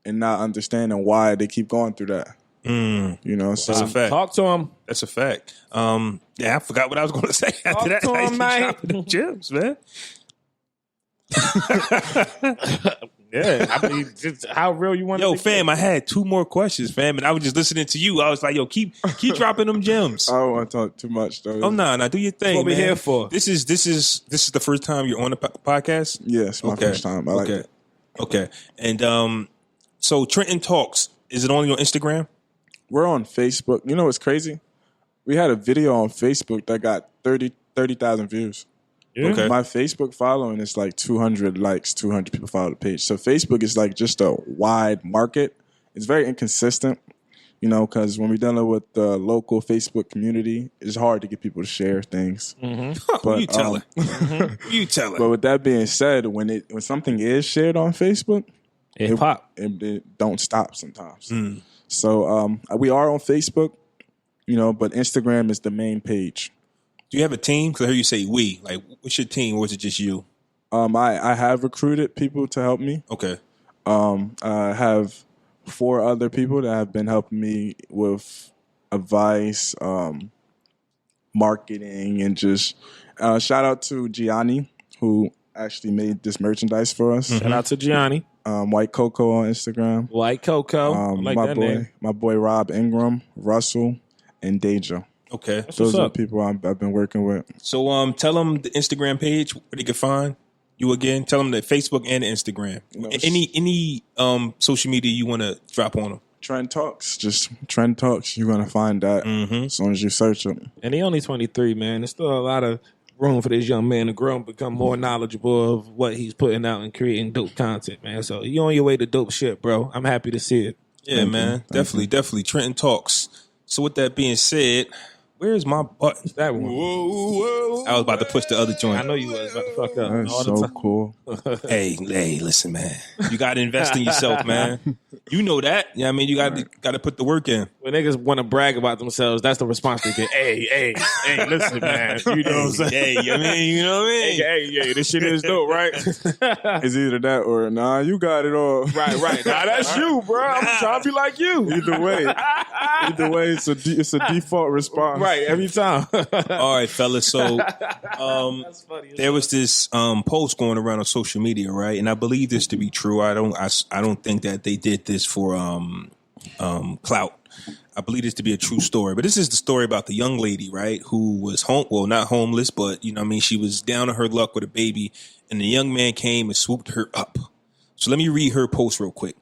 and not understanding why they keep going through that. So That's a fact. Talk to him. That's a fact. I forgot what I was going to say after that. to him, man. Dropping them gems, man. Yeah, I mean, just how real you want? Yo, fam, I had 2 more questions, fam, and I was just listening to you. I was like, yo, keep dropping them gems. I don't want to talk too much though. Oh no, do your thing. What we man. here for? This is the first time you're on the podcast. Yeah, it's my first time. I like it. Okay, and so Trenton Talks, is it only on Instagram? We're on Facebook. You know what's crazy? We had a video on Facebook that got 30,000 views. Yeah. Okay. My Facebook following is like 200 likes, 200 people follow the page. So Facebook is like just a wide market. It's very inconsistent, because when we're dealing with the local Facebook community, it's hard to get people to share things. But, you tell it. You tell it. But with that being said, when something is shared on Facebook, It pop. It don't stop sometimes. So we are on Facebook, but Instagram is the main page. Do you have a team? Because I heard you say we. Like, what's your team, or is it just you? I have recruited people to help me. Okay. I have 4 other people that have been helping me with advice, marketing, and just shout out to Gianni, who actually made this merchandise for us. Shout out to Gianni. White Coco on Instagram. White Coco. I like that name. My boy Rob Ingram, Russell, and Deja. Okay. Those are the people I've been working with. So tell them the Instagram page where they can find you again. Tell them the Facebook and the Instagram. Any social media you want to drop on them. Trenton Talks. Just Trenton Talks. You're going to find that as soon as you search them. And he only 23, man. There's still a lot of room for this young man to grow and become more knowledgeable of what he's putting out and creating dope content, man. So you're on your way to dope shit, bro. I'm happy to see it. Yeah, man. Definitely. Trenton Talks. So with that being said, where's my button? That one. Whoa. I was about to push the other joint. I know you was about to fuck up. That's all the so time. cool. Hey, listen, man. You got to invest in yourself, man. You know that. Yeah, I mean, you got to put the work in. When niggas want to brag about themselves, that's the response they get. Hey, listen, man. You know what I'm saying? Hey, I mean, you know what I mean? Hey, this shit is dope, right? It's either that or, nah, you got it all. Right. Nah, that's you, bro. I'm trying to be like you. Either way, it's a default response. Right, every time. All right, fellas. So That's funny. there was this post going around on social media, right? And I believe this to be true. I don't think that they did this for clout. I believe this to be a true story, but this is the story about the young lady, right, who was not homeless, but you know what I mean, she was down on her luck with a baby, and the young man came and swooped her up. So let me read her post real quick.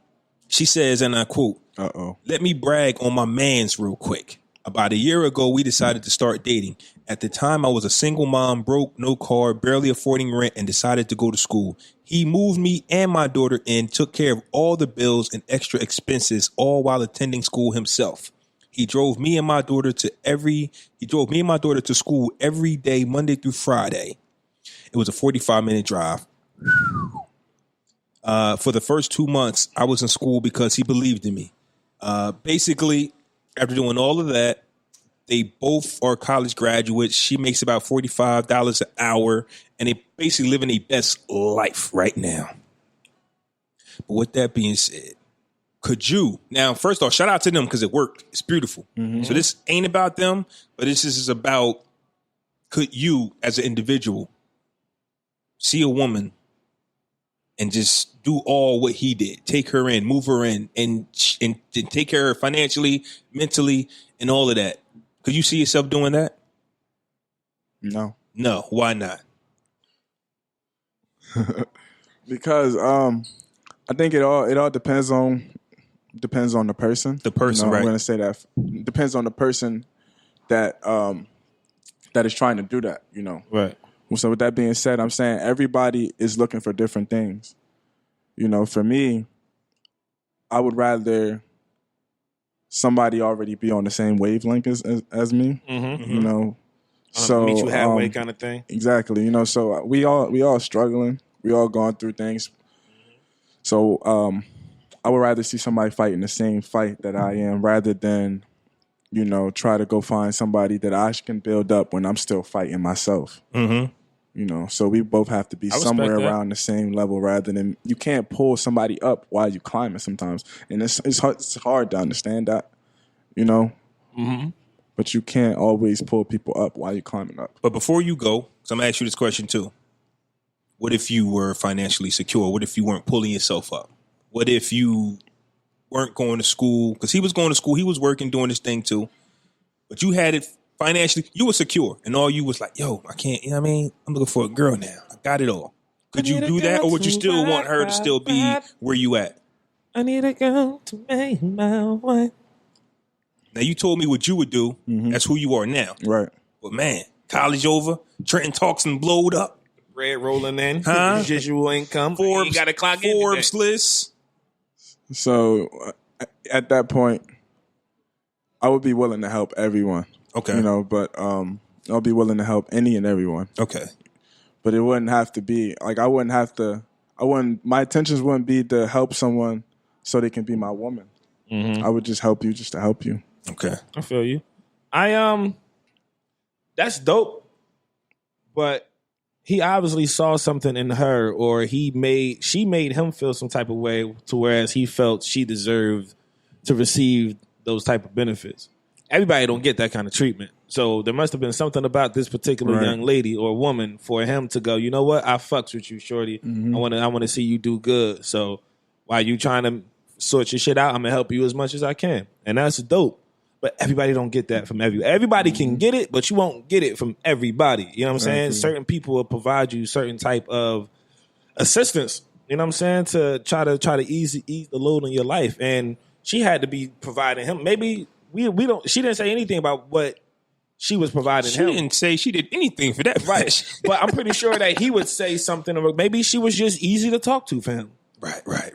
She says, and I quote, "Let me brag on my mans real quick. About a year ago, we decided to start dating. At the time, I was a single mom, broke, no car, barely affording rent, and decided to go to school. He moved me and my daughter in, took care of all the bills and extra expenses, all while attending school himself. He drove me and my daughter to school every day, Monday through Friday. It was a 45-minute drive. For the first 2 months, I was in school because he believed in me. Basically, after doing all of that, they both are college graduates. She makes about $45 an hour, and they basically living their best life right now. But with that being said, could you now? First off, shout out to them because it worked. It's beautiful. So this ain't about them, but this is about could you, as an individual, see a woman and just do all what he did, take her in, move her in, and take care of her financially, mentally, and all of that. Could you see yourself doing that? No. No. Why not? Because I think it all depends on the person. The person, you know, right? I'm going to say that depends on the person that that is trying to do that. You know, Right. So with that being said, I'm saying everybody is looking for different things. You know, for me, I would rather somebody already be on the same wavelength as me. You know, so meet you halfway kind of thing. Exactly. You know, so we all struggling. We all going through things. So I would rather see somebody fighting the same fight that I am rather than, you know, try to go find somebody that I can build up when I'm still fighting myself. You know, so we both have to be somewhere around the same level rather than you can't pull somebody up while you climbing sometimes. And it's hard to understand that, you know. But you can't always pull people up while you're climbing up. But before you go, so I'm going to ask you this question too. What if you were financially secure? What if you weren't pulling yourself up? What if you weren't going to school? Because he was going to school. He was working, doing his thing too. But you had it financially. You were secure. And all you was like, yo, I can't, you know what I mean? I'm looking for a girl now. I got it all. Could you do that? Or would you still want her to still be where you at? I need a girl to make my wife. Now, you told me what you would do. That's who you are now. Right. But man, college over. Trenton Talks and blowed up. Bread rolling in. Huh? Residual income. Forbes, got to clock Forbes list. So at that point, I would be willing to help everyone. Okay. You know, but I'll be willing to help any and everyone. Okay. But it wouldn't have to be like my intentions wouldn't be to help someone so they can be my woman. I would just help you just to help you. Okay. I feel you. That's dope. But he obviously saw something in her, or she made him feel some type of way to whereas he felt she deserved to receive those type of benefits. Everybody don't get that kind of treatment. So there must have been something about this particular young lady or woman for him to go, you know what? I fucks with you, shorty. I want to see you do good. So while you trying to sort your shit out, I'm going to help you as much as I can. And that's dope. But everybody don't get that from everybody. Everybody can get it, but you won't get it from everybody. You know what I'm saying? Certain people will provide you certain type of assistance, you know what I'm saying, to try to ease the load on your life. And she had to be providing him. Maybe we don't. She didn't say anything about what she was providing him. She didn't say she did anything for that. Right. But I'm pretty sure that he would say something. Maybe she was just easy to talk to for him. Right.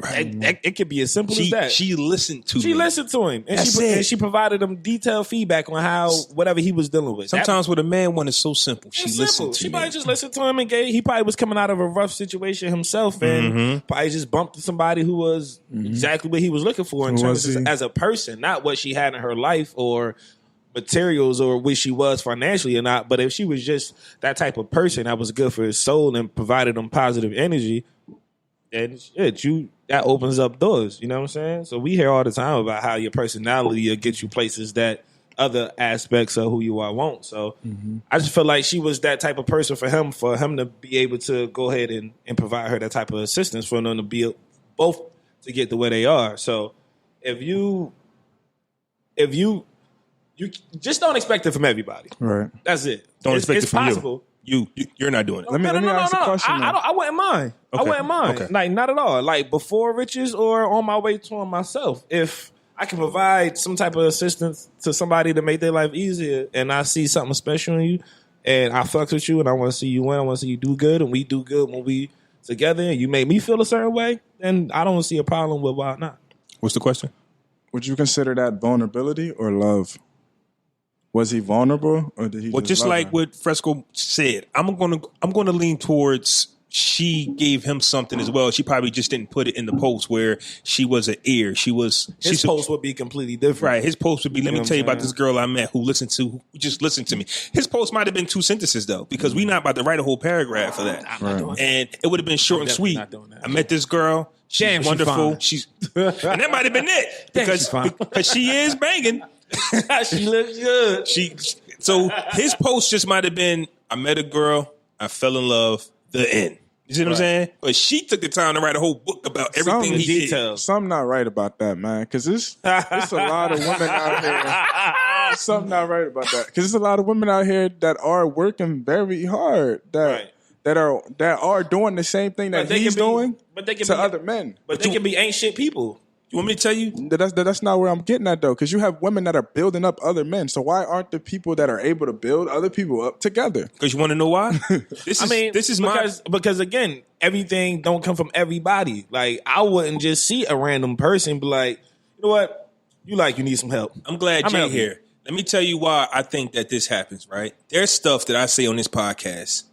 It could be as simple as that. She listened to She listened to him. And she provided him detailed feedback on how whatever he was dealing with. Sometimes with a man one is so simple. She listened to She him. probably just listened to him and he probably was coming out of a rough situation himself and probably just bumped somebody who was exactly what he was looking for in terms of as a person, not what she had in her life or materials or what she was financially or not. But if she was just that type of person that was good for his soul and provided him positive energy, and shit, that opens up doors. You know what I'm saying? So we hear all the time about how your personality will get you places that other aspects of who you are won't. So I just feel like she was that type of person for him to be able to go ahead and provide her that type of assistance for them to be both to get to where they are. So if you if you just don't expect it from everybody. Right. That's it. Don't expect it from possible. You're not doing it. Let me ask a question. I wouldn't mind. I Okay. wouldn't mind. Okay. Like, not at all. Like, before riches or on my way to myself. If I can provide some type of assistance to somebody to make their life easier, and I see something special in you, and I fucks with you, and I want to see you win, I want to see you do good, and we do good when we together, and you make me feel a certain way, then I don't see a problem with why not. What's the question? Would you consider that vulnerability or love? Was he vulnerable, or did he? Well, just love like her? what Fresco said, I'm gonna lean towards she gave him something as well. She probably just didn't put it in the post where she was an ear. His post would be completely different. Right. His post would be, let me know tell you what I'm about this girl I met who just listened to me. His post might have been 2 sentences though, because we're not about to write a whole paragraph for that. I'm not doing that. And it would have been short and definitely sweet. not doing that. I met this girl. She's Damn, she wonderful. fine. She's and that might have been it Damn, because she's fine. because she is banging. She looks good. So his post just might have been, I met a girl, I fell in love, the end. You see what I'm saying? But she took the time to write a whole book about everything Some he did. details. Something not right about that, man. Because it's a lot of women out here. Something not right about that. Because there's a lot of women out here that are working very hard. That are doing the same thing that But they he's can be- doing but they can to be- other men. But they can be ain't shit people. You want me to tell you? That's not where I'm getting at though. Because you have women that are building up other men. So why aren't the people that are able to build other people up together? Because you want to know why? This is because again, everything don't come from everybody. Like, I wouldn't just see a random person and be like, you know what, you need some help. I'm glad I'm Jay helping. here. Let me tell you why I think that this happens, right? There's stuff that I say on this podcast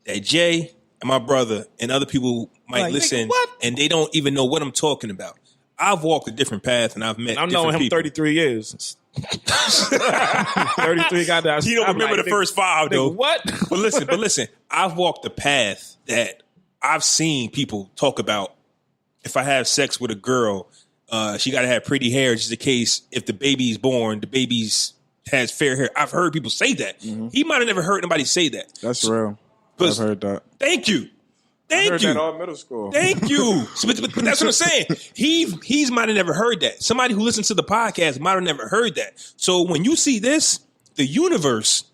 that Jay and my brother and other people might Like, listen nigga, what? and they don't even know what I'm talking about. I've walked a different path and I've met I've different known him people. 33 years. 33 goddamn. He don't I'm remember like, the first 5 though. nigga, what? But listen, I've walked the path that I've seen people talk about. If I have sex with a girl, she got to have pretty hair just in case if the baby's born, the baby's has fair hair. I've heard people say that. Mm-hmm. He might have never heard anybody say that. That's real. But- I've heard that. Thank you. I Thank heard you. that all middle school. Thank you. But that's what I'm saying. He's might have never heard that. Somebody who listens to the podcast might have never heard that. So when you see this, the universe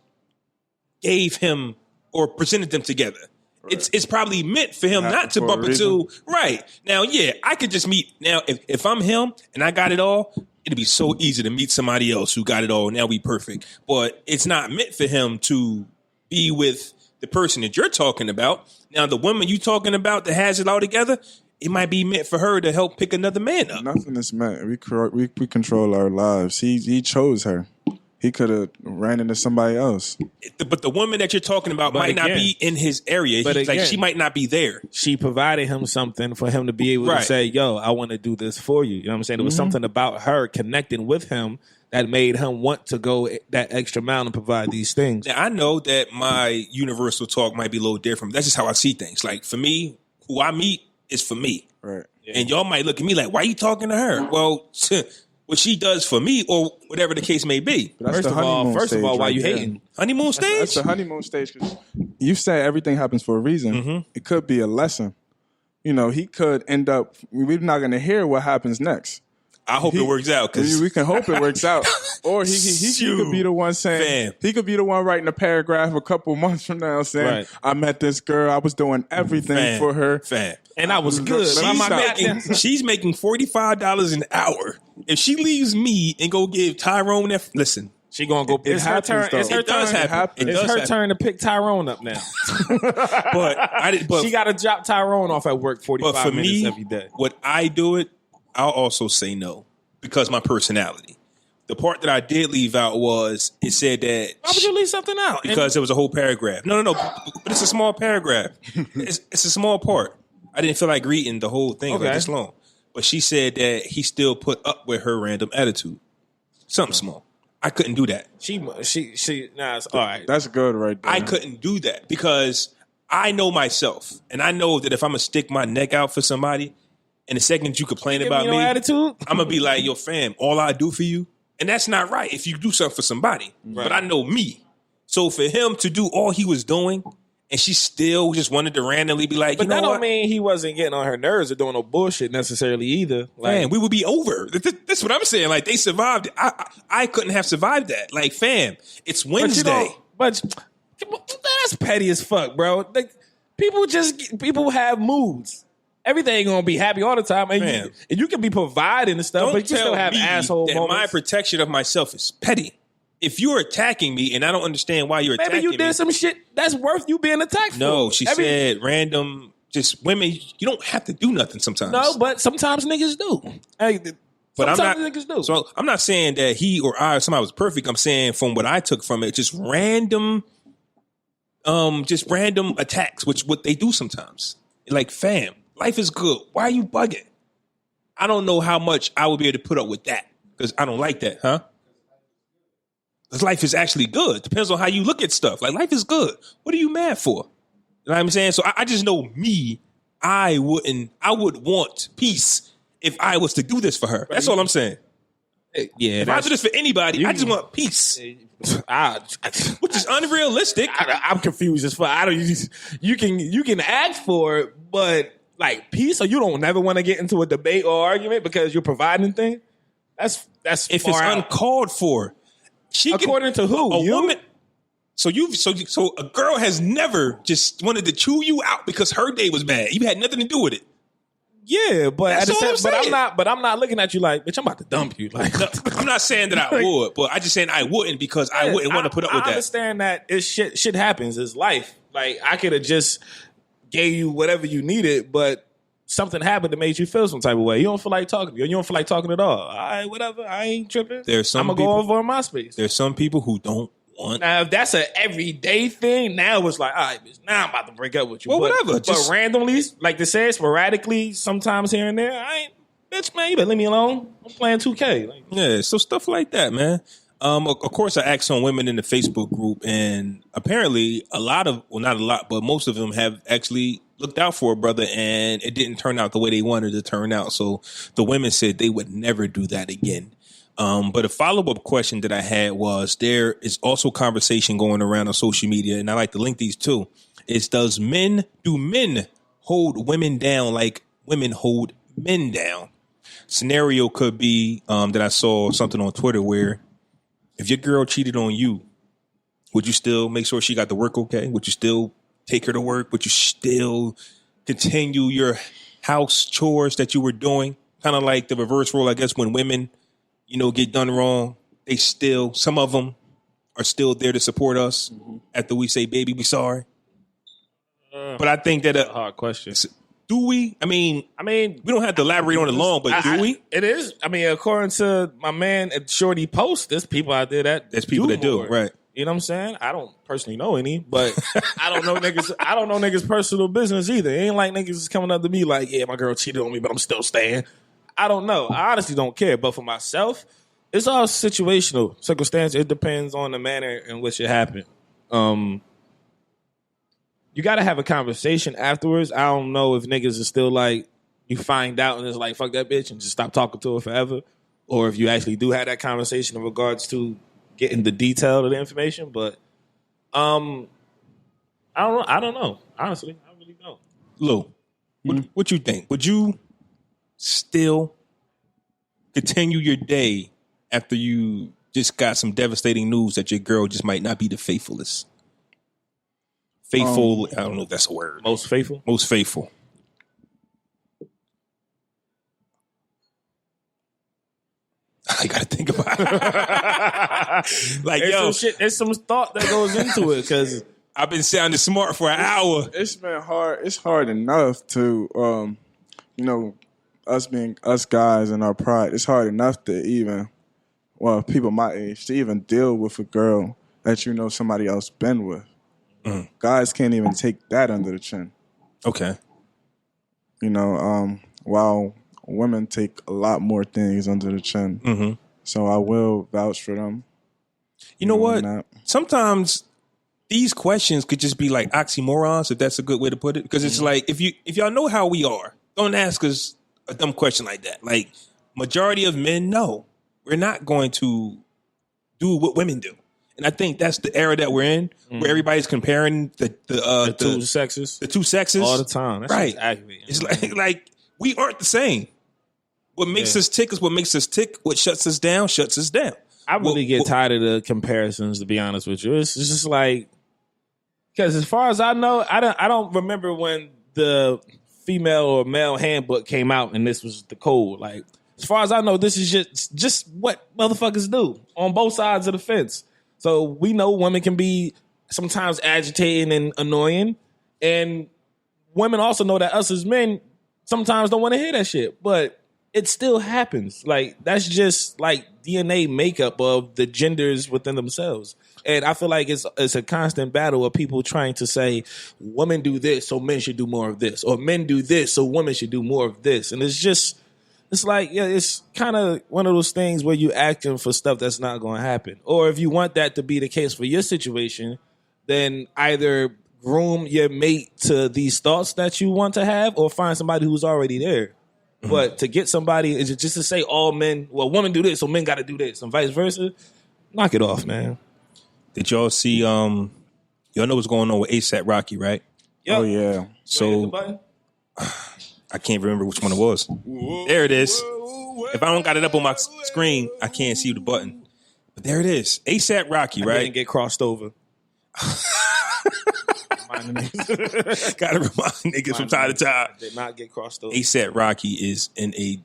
gave him or presented them together. Right. It's probably meant for him not to bump into. Right. Now, yeah, I could just meet. Now, if I'm him and I got it all, it'd be so easy to meet somebody else who got it all. Now we perfect. But it's not meant for him to be with the person that you're talking about. Now, the woman you talking about that has it all together, it might be meant for her to help pick another man up. Nothing is meant. We control our lives. He chose her. He could have ran into somebody else. But the woman that you're talking about But might not again- be in his area. but Like again- she might not be there. She provided him something for him to be able to Right. say, yo, I want to do this for you. You know what I'm saying? There was something about her connecting with him that made him want to go that extra mile and provide these things. Now, I know that my universal talk might be a little different. But that's just how I see things. Like for me, who I meet is for me. Right. And y'all might look at me like, why are you talking to her? Well, what she does for me or whatever the case may be. But that's First the of all, honeymoon stage why right you there. hating? Honeymoon stage? That's the honeymoon stage. 'Cause you say everything happens for a reason. Mm-hmm. It could be a lesson. You know, he could end up. We're not going to hear what happens next. I hope it works out because We can hope it works out. Or he could be the one saying, Fam. he could be the one writing a paragraph a couple months from now saying, Right. I met this girl, I was doing everything for her. Fam. And I was good. She's making $45 an hour. If she leaves me and go give Tyrone that, listen, She gonna go. It's her happens, turn. though. It's her it does turn. happen. It It's does her happen. turn to pick Tyrone up now. But She got to drop Tyrone off at work but 45 for minutes me, every day. when I do it, I'll also say no because my personality. The part that I did leave out was it said that Why would you leave something out? because there was a whole paragraph. No, but it's a small paragraph. It's a small part. I didn't feel like reading the whole thing like Okay. this long. But she said that he still put up with her random attitude. Something small. I couldn't do that. she. Nah, it's all right. That's good right there. I couldn't do that because I know myself. And I know that if I'm going to stick my neck out for somebody, and the second you complain Give about me me, no attitude. I'm going to be like, yo, fam, all I do for you. And that's not right if you do something for somebody. But I know me. So for him to do all he was doing and she still just wanted to randomly be like, But you know that what? don't mean he wasn't getting on her nerves or doing no bullshit necessarily either. Like, Man, we would be over. That's what I'm saying. Like, they survived. I couldn't have survived that. Like, fam, it's Wednesday. But that's petty as fuck, bro. Like, people have moods. Everything ain't gonna be happy all the time, and you can be providing and stuff, but you still have asshole that moments. my protection of myself is petty. If you're attacking me and I don't understand why you're attacking me. Maybe you did some shit that's worth you being attacked for. No, she said random, just women, you don't have to do nothing sometimes. No, but sometimes niggas do. Niggas do. So I'm not saying that he or I or somebody was perfect. I'm saying from what I took from it, just random attacks, which what they do sometimes. Like, fam, life is good. Why are you bugging? I don't know how much I would be able to put up with that because I don't like that, huh? Because life is actually good. Depends on how you look at stuff. Like, life is good. What are you mad for? You know what I'm saying? So I just know me, I would want peace if I was to do this for her. That's all I'm saying. Yeah, if I do this for anybody, I just want peace. Which is unrealistic. I'm confused as fuck. I don't. You can ask for it, but like peace, or you don't never want to get into a debate or argument because you're providing things. That's if far it's out. uncalled for. According to who? A woman. So a girl has never just wanted to chew you out because her day was bad. You had nothing to do with it. Yeah, but That's all I'm saying. I'm not looking at you like, bitch, I'm about to dump you. Like, no, I'm not saying that I would, but I just saying I wouldn't because I wouldn't want to put up with that. I understand that it's shit happens. It's life. Like, I could have just gave you whatever you needed, but something happened that made you feel some type of way. You don't feel like talking to me. You don't feel like talking at all. All right, whatever. I ain't tripping. I'm gonna go over on my space. There's some people who don't want. Now, if that's an everyday thing, now it's like, all right, bitch, now I'm about to break up with you. Well, whatever. But randomly, like they said, sporadically, sometimes here and there, I ain't, bitch, man, you better leave me alone. I'm playing 2K. Like, yeah, so stuff like that, man. Of course, I asked some women in the Facebook group, and apparently not a lot, but most of them have actually looked out for a brother, and it didn't turn out the way they wanted it to turn out. So the women said they would never do that again. But a follow-up question that I had was, there is also conversation going around on social media, and I like to link these too, is do men hold women down like women hold men down? Scenario could be that I saw something on Twitter where if your girl cheated on you, would you still make sure she got to work okay? Would you still take her to work? Would you still continue your house chores that you were doing? Kind of like the reverse role, I guess, when women, get done wrong, some of them are still there to support us after we say, baby, we sorry. But I think that a hard question. Do we? I mean, we don't have to elaborate on it long, but do we? It is. I mean, according to my man at Shorty Post, there's people out there there's people that do, right? You know what I'm saying? I don't personally know any, but I don't know niggas. I don't know niggas' personal business either. It ain't like niggas is coming up to me like, yeah, my girl cheated on me, but I'm still staying. I don't know. I honestly don't care. But for myself, it's all situational, circumstance. It depends on the manner in which it happened. You got to have a conversation afterwards. I don't know if niggas are still like, you find out and it's like, fuck that bitch and just stop talking to her forever. Or if you actually do have that conversation in regards to getting the detail of the information. But I don't know. Honestly, I really don't. Lou, what you think? Would you still continue your day after you just got some devastating news that your girl just might not be the faithfulest? Faithful, I don't know if that's a word. Most faithful? Most faithful. I gotta think about it. Like, there's some thought that goes into it because I've been sounding smart for an hour. It's been hard. It's hard enough to, us guys and our pride. It's hard enough to even, people my age, to even deal with a girl that somebody else been with. Guys can't even take that under the chin. Okay. While women take a lot more things under the chin. Mm-hmm. So I will vouch for them. You know what? Sometimes these questions could just be like oxymorons, if that's a good way to put it. Because it's like, if y'all know how we are, don't ask us a dumb question like that. Like, majority of men know we're not going to do what women do. And I think that's the era that we're in, where everybody's comparing the two sexes. The two sexes All the time. That's right. aggravating. It's like we aren't the same. What makes us tick is what makes us tick. What shuts us down shuts us down. I really get tired of the comparisons, to be honest with you. It's just like, because as far as I know, I don't remember when the female or male handbook came out and this was the code. Like, as far as I know, this is just what motherfuckers do on both sides of the fence. So we know women can be sometimes agitating and annoying, and women also know that us as men sometimes don't want to hear that shit, but it still happens. Like, that's just like DNA makeup of the genders within themselves. And I feel like it's a constant battle of people trying to say women do this, so men should do more of this, or men do this, so women should do more of this. And it's like, yeah, it's kind of one of those things where you acting for stuff that's not going to happen. Or if you want that to be the case for your situation, then either groom your mate to these thoughts that you want to have, or find somebody who's already there. Mm-hmm. But to get somebody is just to say all men, well, women do this, so men got to do this, and vice versa. Knock it off, man. Did y'all see? Y'all know what's going on with ASAP Rocky, right? Yep. Oh yeah. So I can't remember which one it was. There it is. If I don't got it up on my screen, I can't see the button. But there it is. ASAP Rocky, right? Didn't get crossed over. Gotta remind niggas from time to time. Did not get crossed over. ASAP Rocky is in a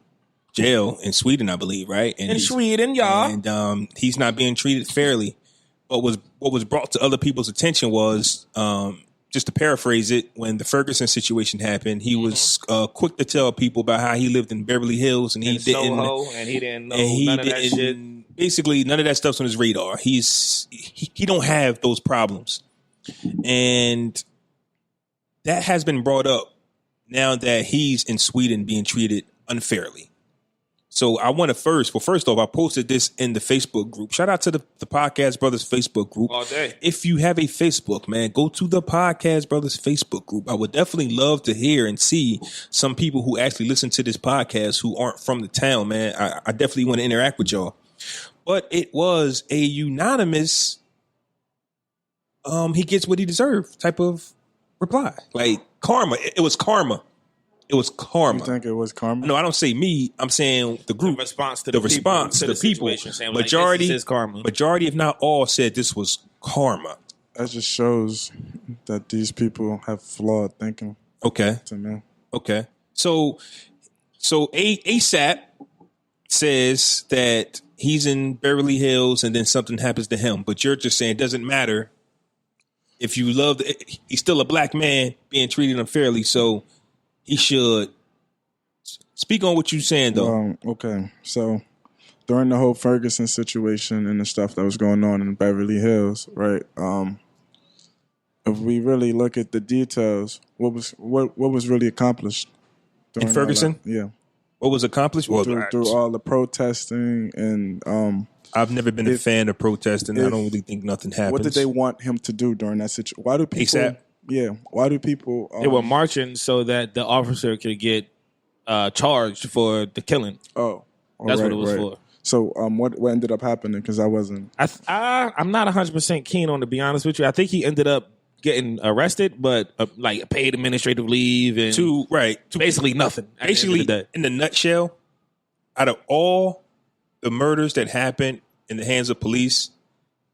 jail in Sweden, I believe, right? And in Sweden, y'all. And he's not being treated fairly. But what was brought to other people's attention was, just to paraphrase it, when the Ferguson situation happened, he was quick to tell people about how he lived in Beverly Hills and he didn't know none of that shit. Basically, none of that stuff's on his radar. He don't have those problems. And that has been brought up now that he's in Sweden being treated unfairly. So I want to first off, I posted this in the Facebook group. Shout out to the Podcast Brothers Facebook group. All day. If you have a Facebook, man, go to the Podcast Brothers Facebook group. I would definitely love to hear and see some people who actually listen to this podcast who aren't from the town, man. I definitely want to interact with y'all. But it was a unanimous, he gets what he deserved type of reply. Like karma. It was karma. It was karma. You think it was karma? No, I don't say me. I'm saying the group. The response to the people. Saying, Majority, like, this is karma. Majority, if not all, said this was karma. That just shows that these people have flawed thinking. Okay. To me. Okay. So ASAP says that he's in Beverly Hills and then something happens to him. But you're just saying it doesn't matter. If you love, he's still a black man being treated unfairly. So he should speak on what you're saying, though. Okay. So during the whole Ferguson situation and the stuff that was going on in Beverly Hills, right? If we really look at the details, what was really accomplished in Ferguson? Yeah. What was accomplished? Well, through all the protesting and I've never been a fan of protesting. I don't really think nothing happens. What did they want him to do during that situation? Why do people? ASAP? Yeah. Why do people? They were marching so that the officer could get charged for the killing. Oh, that's what it was for. So, what ended up happening? Because I wasn't. I'm not 100% keen on, to be honest with you. I think he ended up getting arrested, but like paid administrative leave and basically nothing. Basically, in the nutshell, out of all the murders that happened in the hands of police,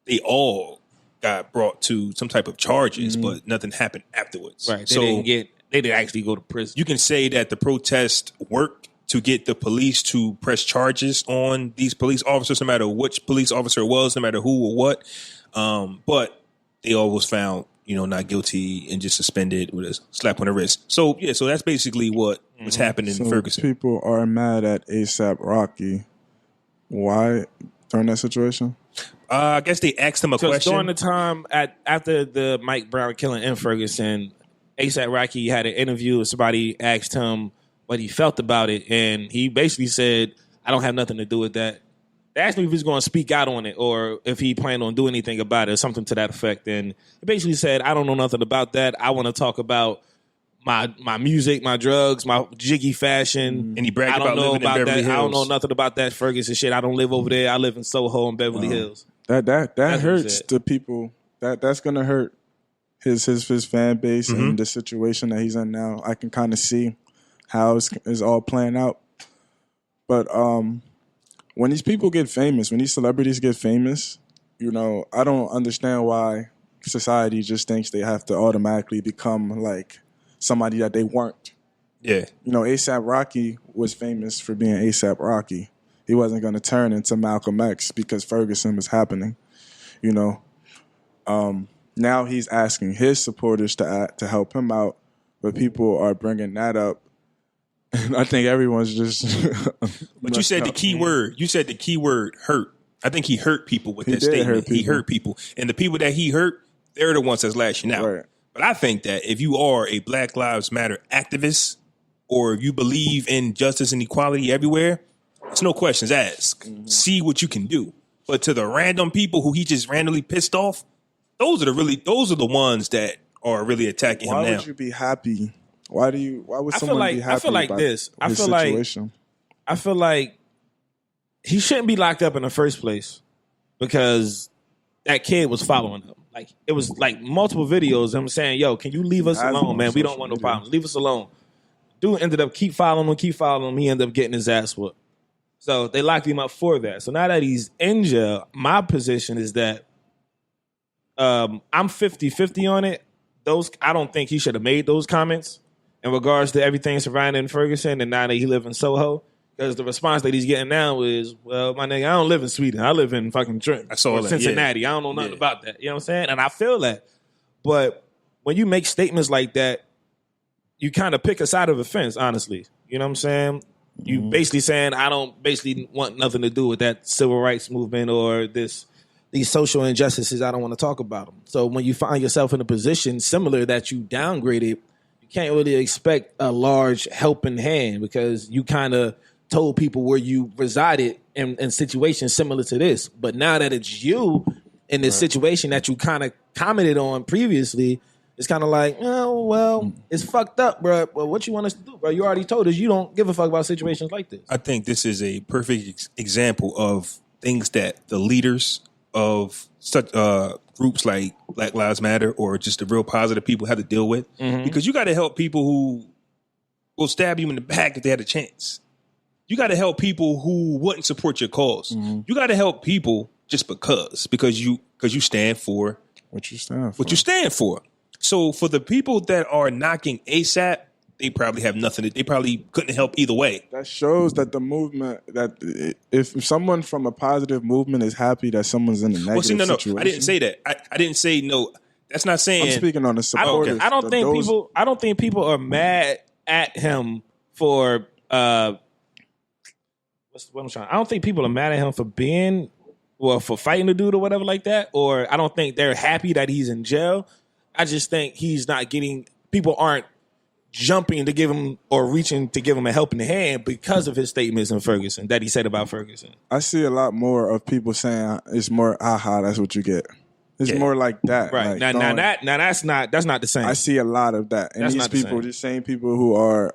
they all got brought to some type of charges, but nothing happened afterwards. Right. They didn't actually go to prison. You can say that the protest worked to get the police to press charges on these police officers, no matter which police officer it was, no matter who or what. But they all was found, not guilty and just suspended with a slap on the wrist. So that's basically what was happening in Ferguson. People are mad at ASAP Rocky. Why during that situation? I guess they asked him a question. During the time after the Mike Brown killing in Ferguson, ASAP Rocky had an interview with somebody, asked him what he felt about it, and he basically said, I don't have nothing to do with that. They asked me if he's going to speak out on it or if he planned on doing anything about it or something to that effect. And he basically said, I don't know nothing about that. I want to talk about my music, my drugs, my jiggy fashion. And he bragged about living in Beverly Hills. I don't know nothing about that Ferguson shit. I don't live over there. I live in Soho and Beverly Hills. That That's what he hurts said. the people. That's gonna hurt his fan base Mm-hmm. and the situation that he's in now. I can kind of see how it's all playing out. But when these people get famous, when these celebrities get famous, you know, I don't understand why society just thinks they have to automatically become like somebody that they weren't. Yeah. You know, A$AP Rocky was famous for being A$AP Rocky. He wasn't going to turn into Malcolm X because Ferguson was happening. You know, now he's asking his supporters to help him out, but people are bringing that up, and I think everyone's just. But you said the key word. You said the key word hurt. I think he hurt people with that statement. He hurt people, and the people that he hurt, they're the ones that's lashing out. Right. But I think that if you are a Black Lives Matter activist, or if you believe in justice and equality everywhere, it's no questions asked. Mm-hmm. See what you can do. But to the random people who he just randomly pissed off, those are the ones that are really attacking him Why now. would you be happy? Why would I feel someone like- be happy I feel like about this. I his feel like- situation? I feel like he shouldn't be locked up in the first place because that kid was following him. Like it was like multiple videos of him saying, "Yo, can you leave us Has alone, on man? We don't social want no media. problems. Leave us alone." Dude ended up keep following him. He ended up getting his ass whooped. So they locked him up for that. So now that he's in jail, my position is that I'm 50-50 on it. I don't think he should have made those comments in regards to everything surrounding Ferguson and now that he live in Soho. Because the response that he's getting now is, well, my nigga, I don't live in Sweden. I live in fucking Trenton I saw or that, Cincinnati. yeah. I don't know nothing Yeah. about that. You know what I'm saying? And I feel that. But when you make statements like that, you kind of pick a side of the fence, honestly. You know what I'm saying? You basically saying, I don't basically want nothing to do with that civil rights movement or these social injustices. I don't want to talk about them. So when you find yourself in a position similar that you downgraded, you can't really expect a large helping hand because you kind of told people where you resided in situations similar to this. But now that it's you in this situation that you kind of commented on previously, it's kind of like, oh, well, it's fucked up, bro. Well, what you want us to do, bro? You already told us you don't give a fuck about situations like this. I think this is a perfect example of things that the leaders of such groups like Black Lives Matter or just the real positive people have to deal with. Because you got to help people who will stab you in the back if they had a chance. You got to help people who wouldn't support your cause. You got to help people just because you stand for What you stand for? what you stand for. So for the people that are knocking A$AP, they probably have nothing. They probably couldn't help either way. That shows that the movement, that if someone from a positive movement is happy that someone's in a negative Well, see, no, situation. I didn't say that. I didn't say no. That's not saying. I'm speaking on the supporters. I don't think people are mad at him for I don't think people are mad at him for being for fighting the dude or whatever like that. Or I don't think they're happy that he's in jail. I just think he's not getting. People aren't jumping to give him or reaching to give him a helping hand because of his statements in Ferguson that he said about Ferguson. I see a lot more of people saying it's more, aha, that's what you get. It's more like that. Right. Like now that's not the same. I see a lot of that. And That's these not the people, same. these same people who are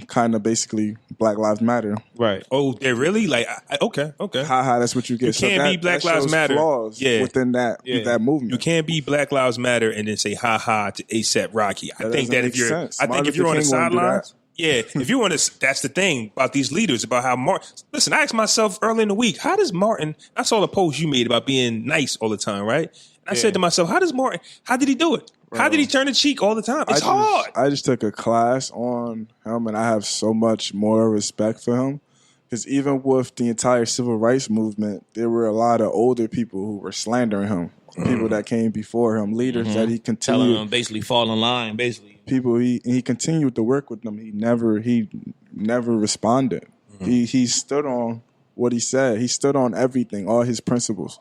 kind of basically Black Lives Matter. Right. Oh, they're really like okay. Haha, that's what you get. You can't be Black Lives shows Matter. flaws within that movement. You can't be Black Lives Matter and then say ha ha to A$AP Rocky. I think that if you're, sense. I think Martin if you're on the Luther King wouldn't do sidelines, if you're on the, that's the thing about these leaders about how Martin. Listen, I asked myself early in the week, how does Martin? I saw the post you made about being nice all the time, right? And I said to myself, how did he do it? How did he turn the cheek all the time? It's hard. I just took a class on him, and I have so much more respect for him. Because even with the entire civil rights movement, there were a lot of older people who were slandering him. People that came before him, leaders that he Telling continued. him basically fall in line, basically. People he continued to work with them. He never responded. He stood on what he said. He stood on everything, all his principles.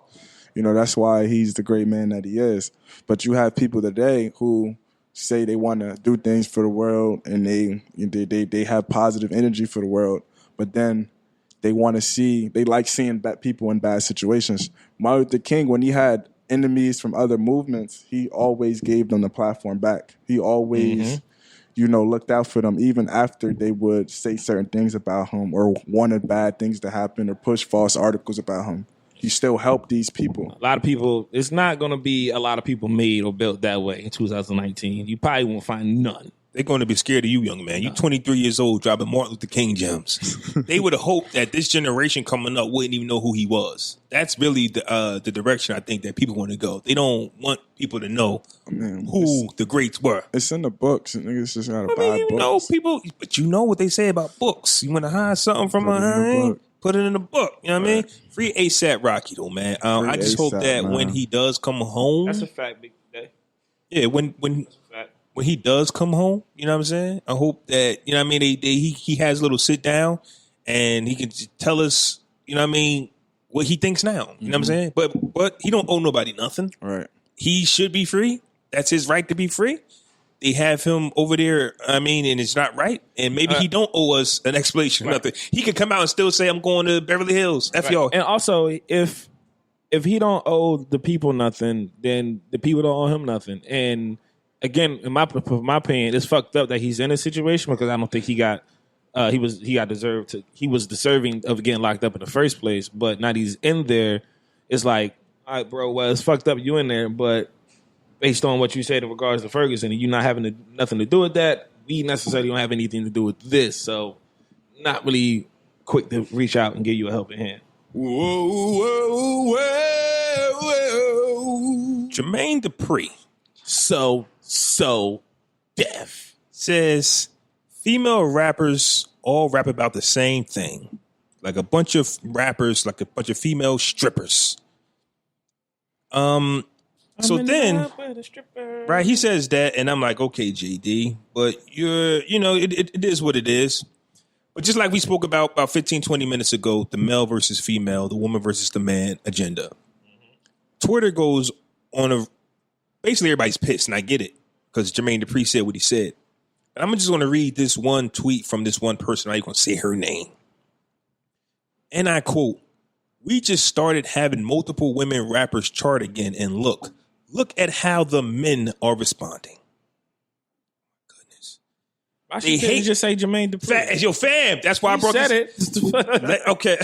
You know, that's why he's the great man that he is. But you have people today who say they want to do things for the world and they have positive energy for the world, but then they want to they like seeing bad people in bad situations. Martin Luther King, when he had enemies from other movements, he always gave them the platform back. He always, looked out for them even after they would say certain things about him or wanted bad things to happen or push false articles about him. He still helped these people. A lot of people, it's not going to be a lot of people made or built that way in 2019. You probably won't find none. They're going to be scared of you, young man. You're 23 years old, dropping Martin Luther King gems. They would have hoped that this generation coming up wouldn't even know who he was. That's really the direction I think that people want to go. They don't want people to know who the greats were. It's in the books. Niggas just gotta buy you books. know people, but you know what they say about books. You want to hide something from put it in the book. You know what I mean? Free ASAP Rocky, though, man. I just hope that when he does come home, That's a fact, big day. yeah, when he does come home, you know what I'm saying? I hope that, you know what I mean, he has a little sit down and he can tell us, you know what I mean, what he thinks now. You know what I'm saying? But he don't owe nobody nothing. Right. He should be free. That's his right to be free. They have him over there, I mean, and it's not right. And maybe he don't owe us an explanation or nothing. He could come out and still say, I'm going to Beverly Hills. F y'all. And also, if he don't owe the people nothing, then the people don't owe him nothing. And again, in my opinion, it's fucked up that he's in a situation because I don't think he was deserving of getting locked up in the first place. But now he's in there, it's like, all right, bro, well, it's fucked up you in there, but based on what you said in regards to Ferguson and you not having nothing to do with that, we necessarily don't have anything to do with this. So not really quick to reach out and give you a helping hand. Whoa, whoa, whoa, whoa. Jermaine Dupri. So deaf. Says female rappers all rap about the same thing. Like a bunch of rappers, like a bunch of female strippers. So then, right, he says that, and I'm like, okay, JD, but it is what it is. But just like we spoke about 15, 20 minutes ago, the male versus female, the woman versus the man agenda. Twitter goes on basically everybody's pissed, and I get it, because Jermaine Dupri said what he said. And I'm just going to read this one tweet from this one person. I'm not going to say her name. And I quote, "We just started having multiple women rappers chart again, and look at how the men are responding." Goodness. Why they hate just say Jermaine Dupri? As your fam. That's why I brought it. Okay.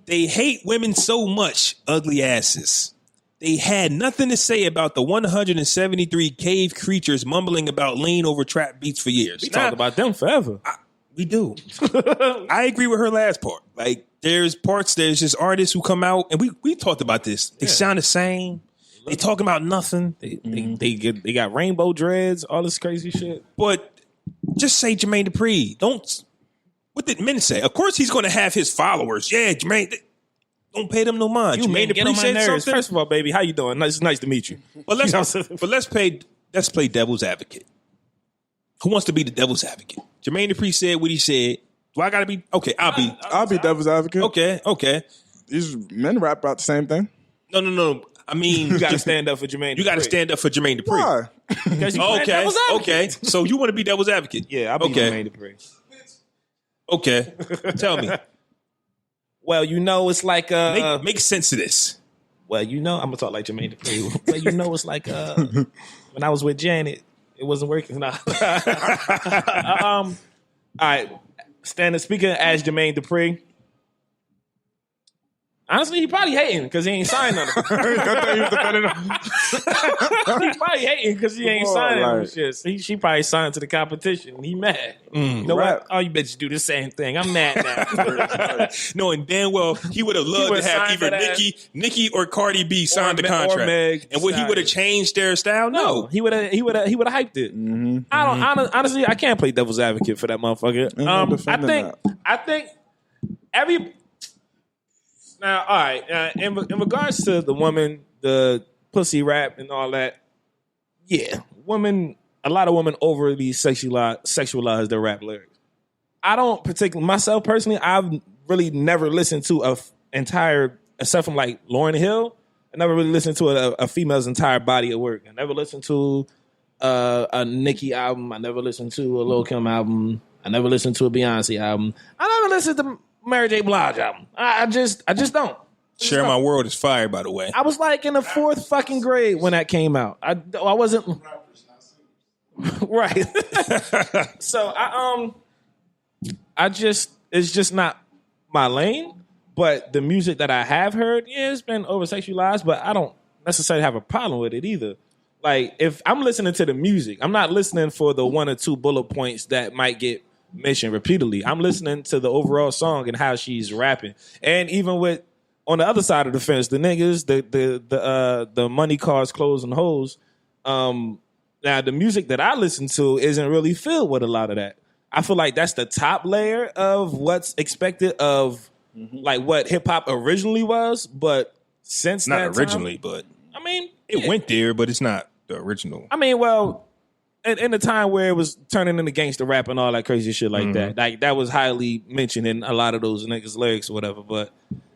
They hate women so much, ugly asses. They had nothing to say about the 173 cave creatures mumbling about lean over trap beats for years. We talked about them forever. We do. I agree with her last part. Like, there's just artists who come out, and we talked about this. They sound the same. They talking about nothing. They got rainbow dreads, all this crazy shit. But just say Jermaine Dupri. What did men say? Of course he's going to have his followers. Yeah, Jermaine, don't pay them no mind. Jermaine Dupri said something. First of all, baby, how you doing? It's nice to meet you. But let's play devil's advocate. Who wants to be the devil's advocate? Jermaine Dupri said what he said. Do I got to be? Okay, I'll be devil's advocate. Okay. These men rap about the same thing. No. I mean, you got to stand up for Jermaine Dupri. You got to stand up for Jermaine Dupri. Why? Because you Okay. So you want to be devil's advocate? Yeah, I'll be Jermaine Dupri. Okay. Tell me. Well, it's like make sense of this. Well, I'm gonna talk like Jermaine Dupri. Well, it's like when I was with Janet, it wasn't working. Nah. All right. Speaking as Jermaine Dupri. Honestly, he probably hating because he ain't signed on it. He probably hating because he ain't signing on shit. She probably signed to the competition. He mad. You know what? All you bitches do the same thing. I'm mad now. Knowing damn well he would have loved to have either Nicki or Cardi B signed the contract. And would he would have changed their style? No. He would have hyped it. Mm-hmm. Honestly, I can't play devil's advocate for that motherfucker. I think every. Now, all right. In regards to the woman, the pussy rap and all that, yeah, a lot of women overly sexualize their rap lyrics. I don't particularly, myself personally, I've really never listened to a entire, except from like Lauryn Hill, I never really listened to a female's entire body of work. I never listened to a Nicki album. I never listened to a Lil' Kim album. I never listened to a Beyonce album. I never listened to Mary J. Blige album. I just don't. Share My World is fire, by the way. I was like in the 4th fucking grade when that came out. I wasn't. Right. So it's just not my lane. But the music that I have heard, yeah, it's been over sexualized, but I don't necessarily have a problem with it either. Like, if I'm listening to the music, I'm not listening for the one or two bullet points that might get mentioned repeatedly. I'm listening to the overall song and how she's rapping. And even with, on the other side of the fence, the niggas, the money, cars, clothes, and hoes, now the music that I listen to isn't really filled with a lot of that. I feel like that's the top layer of what's expected of like what hip hop originally was, but since Not that originally, time, but I mean, it went there, but it's not the original. I mean, well, in the time where it was turning into gangster rap and all that crazy shit like that, like that was highly mentioned in a lot of those niggas' lyrics or whatever. But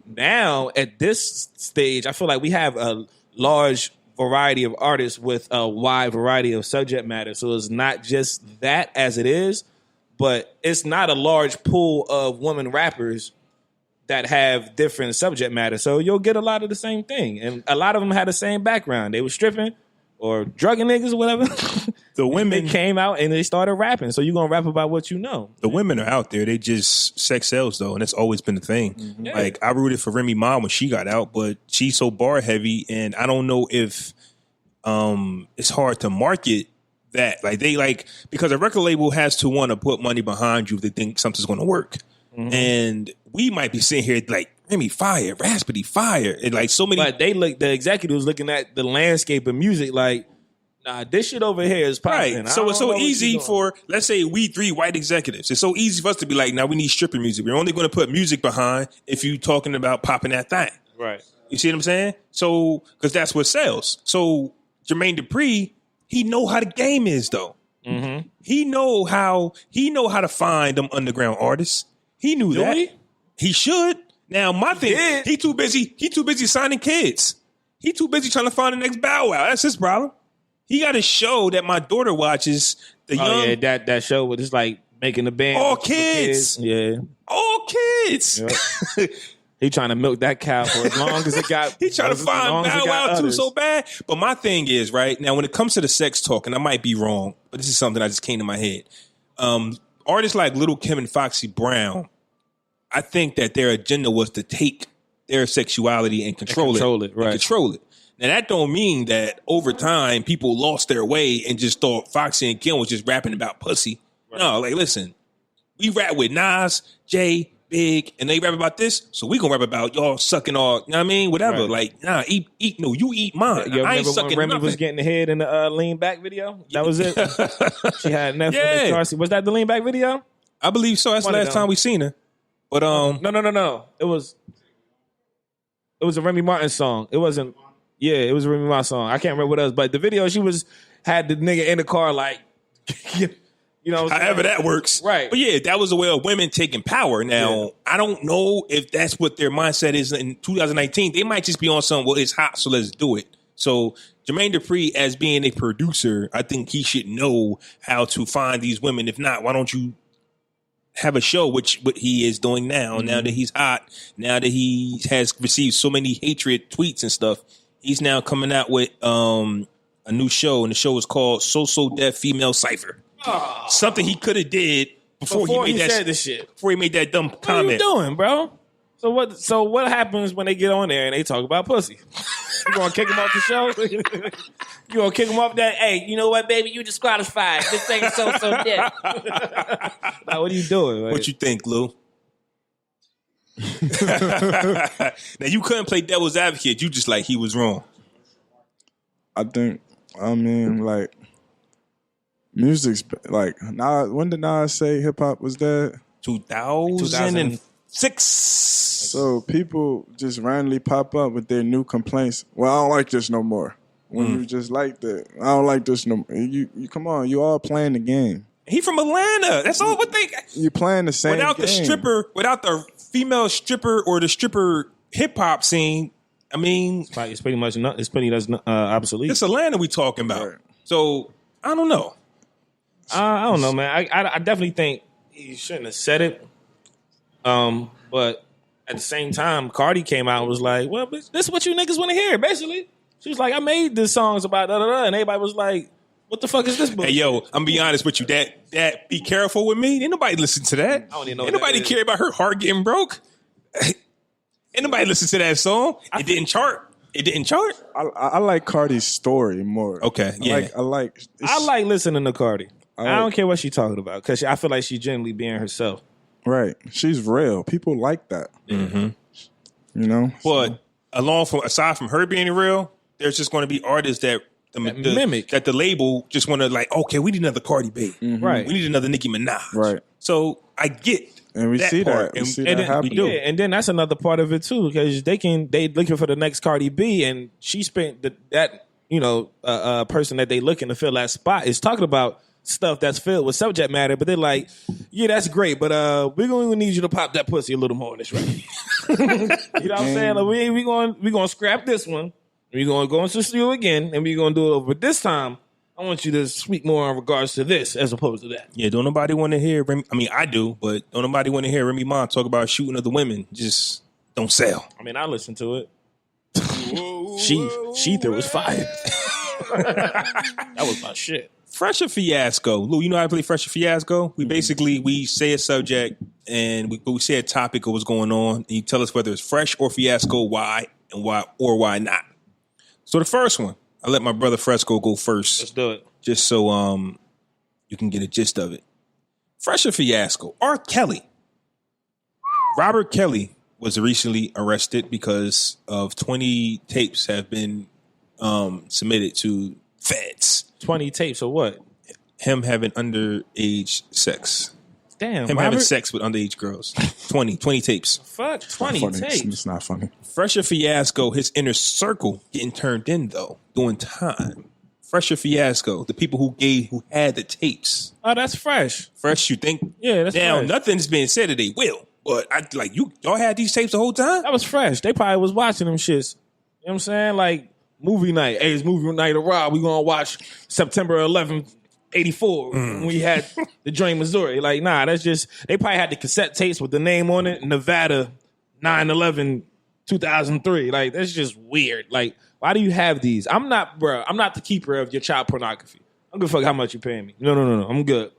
now at this stage, I feel like we have a large variety of artists with a wide variety of subject matter. So it's not just that as it is, but it's not a large pool of women rappers that have different subject matter. So you'll get a lot of the same thing. And a lot of them had the same background. They were stripping or drugging niggas or whatever. The women They came out and they started rapping. So you're going to rap about what you know. The women are out there. They just sex sells though, and that's always been the thing. Yeah. Like I rooted for Remy Ma when she got out, but she's so bar heavy, and I don't know if it's hard to market that. Like they because a record label has to want to put money behind you if they think something's going to work. And we might be sitting here like Remy fire, Raspberry fire, and like so many. But the executives looking at the landscape of music like, nah, this shit over here is popping. Right. So it's so easy for, let's say, we three white executives. It's so easy for us to be like, now we need stripping music. We're only going to put music behind if you're talking about popping that thing. Right. You see what I'm saying? So, because that's what sells. So Jermaine Dupri, he know how the game is though. Mm-hmm. He know how to find them underground artists. He knew Do that. he Should. Now my thing, did. he too busy signing kids. He too busy trying to find the next Bow Wow. That's his problem. He got a show that my daughter watches. The young, yeah, that show was just like making the band. All for kids. Yeah. all kids. Yep. He trying to milk that cow for as long as it got. He trying to find Bow Wow too others. so bad. But my thing is, right now, when it comes to the sex talk, and I might be wrong, but this is something that just came to my head. Artists like Little Kim and Foxy Brown, I think that their agenda was to take their sexuality and control it. Right. Control it. Now, that don't mean that over time people lost their way and just thought Foxy and Kim was just rapping about pussy. Right. No, like, listen, we rap with Nas, Jay, Big, and they rap about this, so we gonna rap about y'all sucking all, you know what I mean? Whatever. Right. Like, nah, you eat mine. You I ain't remember sucking when Remy nothing. was getting the head in the lean back video? That was it. She had Netflix Yeah. and Darcy. Was that the lean back video? I believe so. That's the One of last them. time we seen her. But No. It was a Remy Martin song. It wasn't. Yeah, it was a Remy Martin song. I can't remember what else, but the video she had the nigga in the car like, you know, what I'm however saying? that works. Right. But yeah, that was a way of women taking power. Now, I don't know if that's what their mindset is in 2019. They might just be on some, well, it's hot, so let's do it. So Jermaine Dupri, as being a producer, I think he should know how to find these women. If not, why don't you have a show, which what he is doing now, now that he's hot, now that he has received so many hatred tweets and stuff, he's now coming out with a new show, and the show is called So Deaf Female Cypher. Oh. Something he could have did before he made that said this shit. Before he made that dumb What comment. are you doing, bro? So what happens when they get on there and they talk about pussy? You gonna kick him off the show? You gonna kick him off that? Hey, you know what, baby? You disqualified. This ain't so deaf. Like, what are you doing? Like, What you think, Lou? Now you couldn't play devil's advocate. You just like he was wrong. I mean, like, music's like, Nas, when did Nas say hip hop was dead? 2006. So people just randomly pop up with their new complaints. Well, I don't like this no more. When you just like that, I don't like this no more. You come on, you all playing the game. He from Atlanta. That's all what they. You playing the same Without game. the stripper, without the female stripper or the stripper hip hop scene, I mean, it's pretty much obsolete. it's Atlanta we talking about. Right. So I don't know. I don't know, man. I definitely think he shouldn't have said it. But at the same time, Cardi came out and was like, "Well, this is what you niggas want to hear." Basically, she was like, "I made the songs about da da da," and everybody was like, What the fuck is this book? Hey, yo, I'm gonna be honest with you. That be careful with me. Ain't nobody listen to that. I don't even know Ain't what nobody that is. care about her heart getting broke. Ain't nobody listen to that song. It didn't chart. It didn't chart. I like Cardi's story more. Okay, yeah. I like listening to Cardi. I don't care what she's talking about because I feel like she's genuinely being herself. Right. She's real. People like that. Mm-hmm. You know? But aside from her being real, there's just going to be artists that mimic. That the label just want to like, okay, we need another Cardi B. Mm-hmm. Right. We need another Nicki Minaj. Right. So I get And we that see part. that. We see And that happen. we do. Yeah, and then that's another part of it too, because they looking for the next Cardi B, and she spent that person that they looking to fill that spot is talking about stuff that's filled with subject matter, but they're like, yeah, that's great, but we're gonna need you to pop that pussy a little more in this record. You know what I'm saying? Like, we gonna scrap this one. We're gonna go into the studio again, and we're gonna do it over. But this time, I want you to speak more in regards to this as opposed to that. Yeah, don't nobody want to hear Remy. I mean, I do, but don't nobody want to hear Remy Ma talk about shooting other women. Just don't sell. I mean, I listened to it. She threw was fire. That was my shit. Fresh or Fiasco? Lou, you know how to play Fresh or Fiasco? We say a subject and we say a topic of what's going on, and you tell us whether it's fresh or fiasco, why why not. So the first one, I let my brother Fresco go first. Let's do it. Just so you can get a gist of it. Fresh or Fiasco? R. Kelly. Robert Kelly was recently arrested because of 20 tapes have been submitted to feds. 20 tapes or what? Him having underage sex. Damn, Him Robert? having sex with underage girls. 20 tapes. Fuck, 20 Funny. tapes. It's not funny. Fresh or Fiasco, his inner circle getting turned in though, doing time. Fresh or Fiasco, the people who had the tapes. Oh, that's fresh. Fresh, you think? Yeah, that's now fresh. nothing's being said that they will, but I like y'all had these tapes the whole time. That was fresh. They probably was watching them shits. You know what I'm saying? Like movie night. Hey, it's movie night of Rob. We gonna watch September 11th, 84 when we had the Drain, Missouri. Like, nah, that's just they probably had the cassette tapes with the name on it. Nevada, 9/11, 2003. Like, that's just weird. Like, why do you have these? I'm not the keeper of your child pornography. I don't give a fuck how much you paying me. No. I'm good.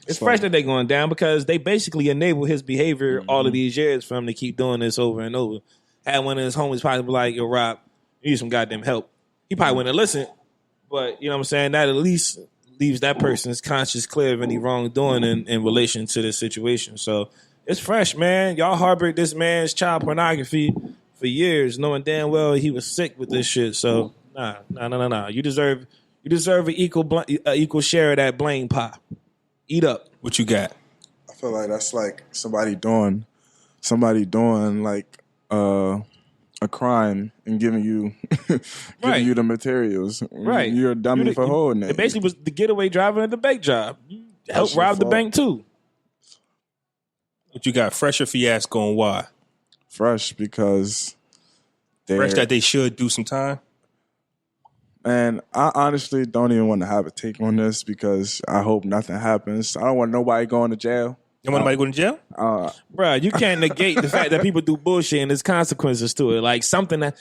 It's fresh that they going down because they basically enable his behavior all of these years for him to keep doing this over and over. Had one of his homies probably be like, yo, Rob, you need some goddamn help. He probably wouldn't have listened, but you know what I'm saying? That at least leaves that person's conscience clear of any wrongdoing in relation to this situation. So it's fresh, man. Y'all harbored this man's child pornography for years, knowing damn well he was sick with this shit. So nah. You deserve an equal share of that blame pie. Eat up. What you got? I feel like that's like somebody doing like a crime and giving you Right. you the materials. Right. You're a dummy for holding it. It basically was the getaway driver at the bank job. You helped your rob the fault. bank too. What you got? Fresh or Fiasco and why? Fresh because Fresh that they should do some time. And I honestly don't even want to have a take on this because I hope nothing happens. I don't want nobody going to jail. You want anybody going to jail? Bruh, you can't negate the fact that people do bullshit and there's consequences to it. Like something that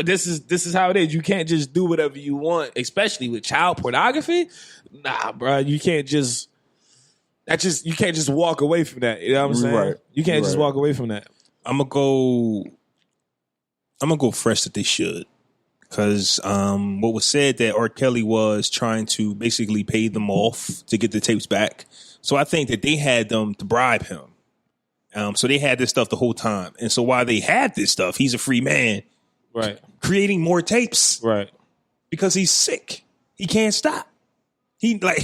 this is how it is. You can't just do whatever you want, especially with child pornography. Nah, bruh, you can't just walk away from that. You know what I'm saying? Right. You can't just Right. walk away from that. I'm gonna go fresh that they should. Because what was said that R. Kelly was trying to basically pay them off to get the tapes back. So I think that they had them to bribe him. So they had this stuff the whole time. And so while they had this stuff, he's a free man. Right. Creating more tapes. Right. Because he's sick. He can't stop. He like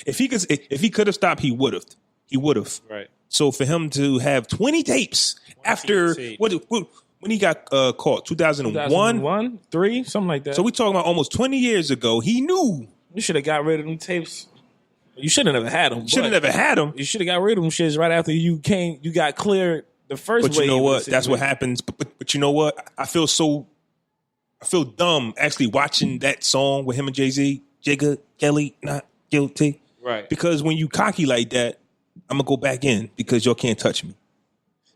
if he could have stopped, he would have. Right. So for him to have 20 tapes after tape. when he got caught, 2001, 2001, 3, something like that. so we talking about almost 20 years ago. He knew. You should have got rid of them tapes. You should have never had them. Should have never had him. You should have got rid of them shits right after you got cleared the first But you wave know of what? the That's what situation. happens. But you know what? I feel dumb actually watching that song with him and Jay-Z. Jigga, Kelly, not guilty. Right. Because when you cocky like that, I'm going to go back in because y'all can't touch me.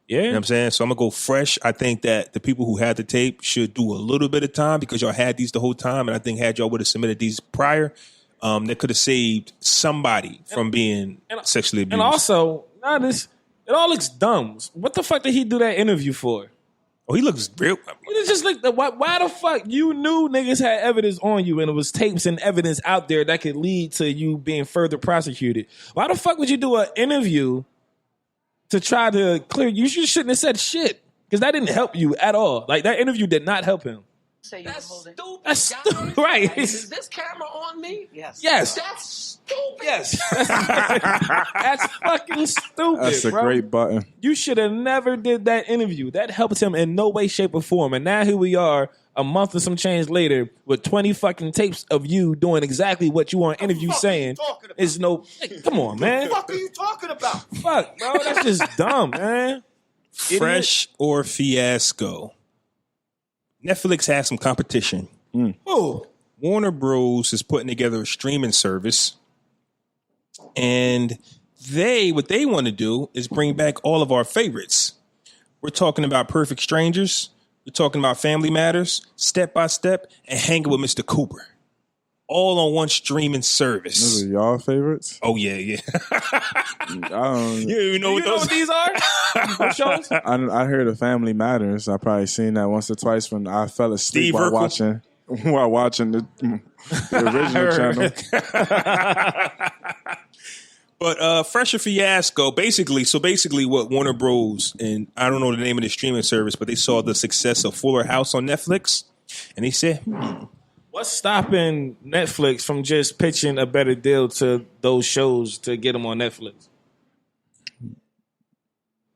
Yeah. You know what I'm saying? So I'm going to go fresh. I think that the people who had the tape should do a little bit of time because y'all had these the whole time. And I think had y'all would have submitted these prior, that could have saved somebody from being sexually abused. And also, it all looks dumb. What the fuck did he do that interview for? Oh, he looks real. It's just like, why the fuck you knew niggas had evidence on you and it was tapes and evidence out there that could lead to you being further prosecuted? Why the fuck would you do an interview to try to clear? You shouldn't have said shit because that didn't help you at all. Like, that interview did not help him. That's stupid. That's stupid, right? Is this camera on me? Yes. That's stupid. Yes. That's fucking stupid. That's a bro. great button. You should have never did that interview. That helped him in no way, shape, or form. And now here we are, a month and some change later, with 20 fucking tapes of you doing exactly what you want to interview saying. Is no. Hey, come on, man. What the fuck are you talking about? Fuck, bro. That's just dumb, man. Fresh or fiasco? Netflix has some competition. Oh, Warner Bros. Is putting together a streaming service. And what they want to do is bring back all of our favorites. We're talking about Perfect Strangers. We're talking about Family Matters, Step by Step, and Hanging with Mr. Cooper. All on one streaming service. Those are y'all favorites? Oh, yeah. I don't. You know what those these are? What shows? I heard of Family Matters. I probably seen that once or twice when I fell asleep Steve while Urkel? watching the original channel. But Fresh or Fiasco, basically what Warner Bros. And I don't know the name of the streaming service, but they saw the success of Fuller House on Netflix, and they said, What's stopping Netflix from just pitching a better deal to those shows to get them on Netflix?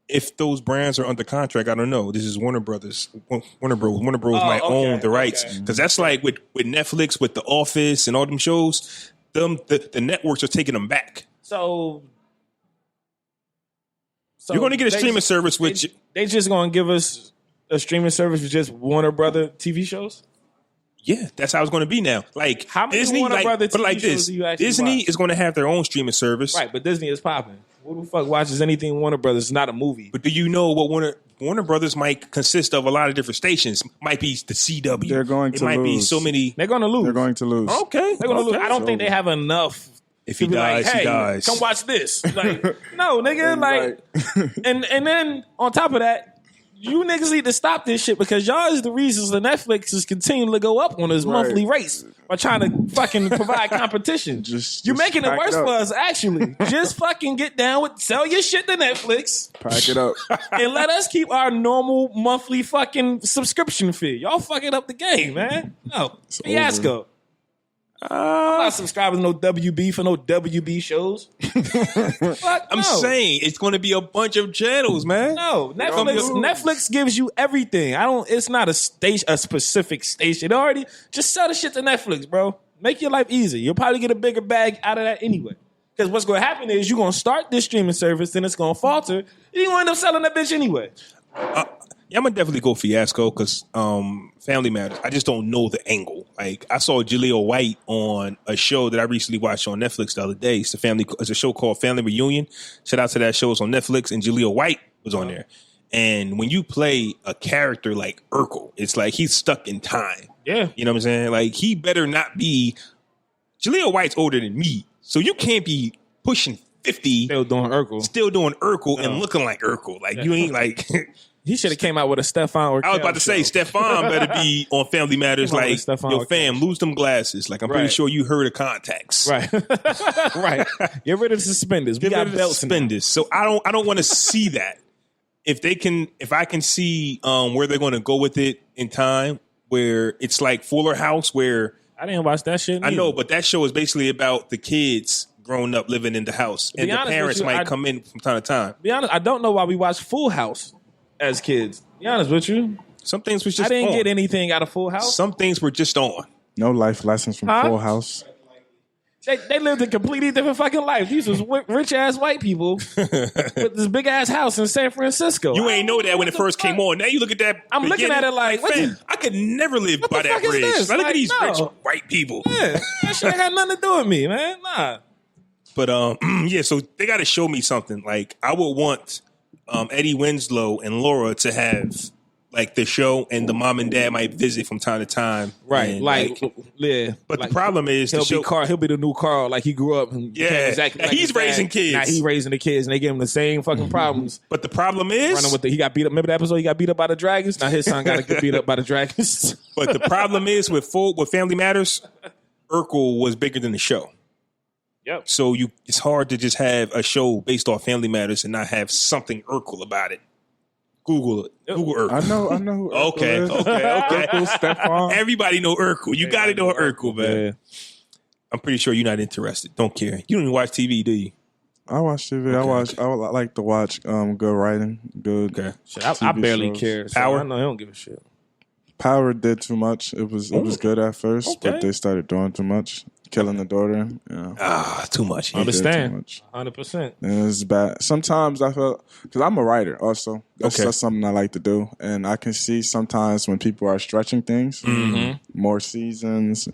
if those brands are under contract, I don't know. This is Warner Brothers. Warner Bros. Might own the rights because that's like with Netflix, with The Office, and all them shows. The networks are taking them back. So you're going to get a streaming service which they just going to give us a streaming service with just Warner Brother TV shows. Yeah, that's how it's going to be now. Like how many Disney, Warner Brother but TV like shows this, do you actually Disney watch? is going to have their own streaming service, Right? But Disney is popping. Who the fuck watches anything Warner Brothers? It's not a movie. But do you know what Warner Brothers might consist of? A lot of different stations. Might be the CW. They're going it to might be lose. so many. They're going to lose. They're going to lose. Okay, They're going to lose. okay. I don't think they have enough. If to he be dies, like, hey, he dies. come watch this. Like, no, nigga. Like, and then on top of that, you niggas need to stop this shit because y'all is the reasons the Netflix is continuing to go up on his monthly rates by trying to fucking provide competition. You're making it worse for us, actually. Just fucking get down with, sell your shit to Netflix. Pack it up. And let us keep our normal monthly fucking subscription fee. Y'all fucking up the game, man. No. Fiasco. I'm not subscribing to no WB for no WB shows. Fuck I'm no. saying it's going to be a bunch of channels, man. No, Netflix gives you everything. It's not a specific station. It already just sell the shit to Netflix, bro. Make your life easy. You'll probably get a bigger bag out of that anyway. Because what's going to happen is you're going to start this streaming service, then it's going to falter. You're going to end up selling that bitch anyway. Yeah, I'm gonna definitely go Fiasco because Family Matters. I just don't know the angle. Like I saw Jaleel White on a show that I recently watched on Netflix the other day. It's a show called Family Reunion. Shout out to that show. It's on Netflix, and Jaleel White was on there. And when you play a character like Urkel, it's like he's stuck in time. Yeah, you know what I'm saying. Like he better not be. Jaleel White's older than me, so you can't be pushing 50, still doing Urkel, and looking like Urkel. Like you ain't like. He should have came out with a Stefan or I was about to say, Stefan better be on Family Matters. Like, yo, fam, lose them glasses. Like, I'm pretty sure you heard of contacts. Right. Right. Get rid of the suspenders. We got belts suspenders. So I don't want to see that. If I can see where they're going to go with it in time, where it's like Fuller House, where I didn't watch that shit. I know, but that show is basically about the kids growing up living in the house, and the parents might come in from time to time. Be honest, I don't know why we watched Full House as kids. Be honest with you. Some things was just I didn't on. get anything out of Full House. Some things were just on. No life lessons from Full House. They lived a completely different fucking life. These was rich ass white people with this big ass house in San Francisco. You ain't know that when it first came on. Now you look at that. I'm looking at it like, man, I could never live by that bridge. Look at these rich white people. Yeah, that shit ain't got nothing to do with me, man. Nah. But yeah, so they got to show me something. Like I would want Eddie Winslow and Laura to have like the show, and the mom and dad might visit from time to time. Right, And, yeah. But Like, the problem is the show. He'll be the new Carl. Like he grew up and became Yeah. exactly Now like he's his dad. raising kids. Now he's raising the kids, and they give him the same fucking problems. But the problem is, Running with he got beat up. Remember the episode he got beat up by the dragons? Now his son got to get beat up by the dragons. but the problem is with Family Matters, Urkel was bigger than the show. Yep. So it's hard to just have a show based off Family Matters and not have something Urkel about it. Google it. Google Urkel. I know who Urkel Okay, is. okay. Urkel, Stefan. Everybody know Urkel. You got to know Urkel, man. Yeah. I'm pretty sure you're not interested. Don't care. You don't even watch TV, do you? I watch TV. I like to watch good writing, good. Okay. Shit, I TV barely shows. care. So Power? I know he don't give a shit. Power did too much. It was good at first, Okay. but they started doing too much, killing the daughter. Yeah, Too much. They did Understand. too much. 100%. And it's bad. Sometimes I feel because I'm a writer also. That's Okay. something I like to do, and I can see sometimes when people are stretching things, more seasons.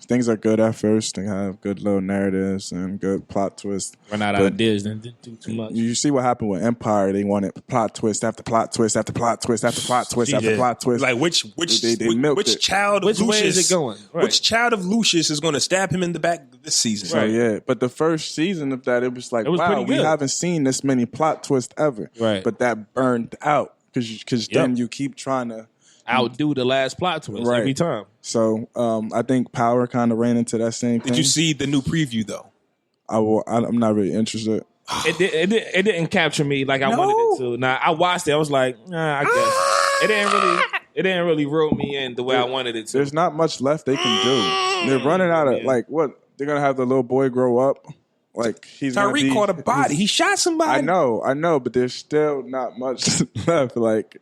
Things are good at first. They have good little narratives and good plot twists. Run out of But ideas and did too much. You see what happened with Empire? They wanted plot twist after plot twist after plot twist after plot twist after Yeah. plot twist. Like which They milked it. child of Which way Lucius is it going? Right. Which child of Lucius is going to stab him in the back this season? So yeah, but the first season of that, it was like, It was wow, pretty we good. haven't seen this many plot twists ever. Right. But that burned out because then you keep trying to. Outdo the last plot twist Right. every time. So I think Power kind of ran into that same thing. Did you see the new preview though? I'm not really interested. It didn't capture me like I wanted it to. Now I watched it. I was like, I guess it didn't really reel me in the way I wanted it to. There's not much left they can do. They're running out of like what? They're gonna have the little boy grow up. Like he's gonna Tyreek be- caught a body. He shot somebody. I know, but there's still not much left. Like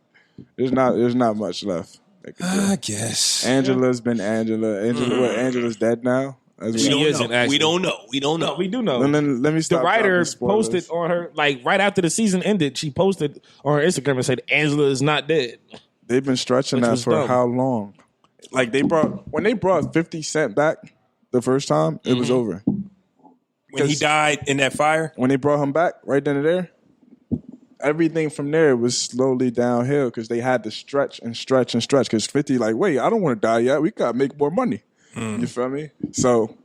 there's not much left. They could do. I guess. Angela's been Angela. Angela's dead now. As We She don't isn't, know. actually. We don't know. We don't know. We do know. And then let me The stop. writer dropping spoilers. posted on her, like right after the season ended, she posted on her Instagram and said, Angela is not dead. They've been stretching Which that was for dumb. how long? Like when they brought 50 Cent back the first time, it was over. When he died in that fire. When they brought him back right then and there, everything from there was slowly downhill because they had to stretch and stretch and stretch. Because 50, like, wait, I don't want to die yet. We gotta make more money. You feel me? So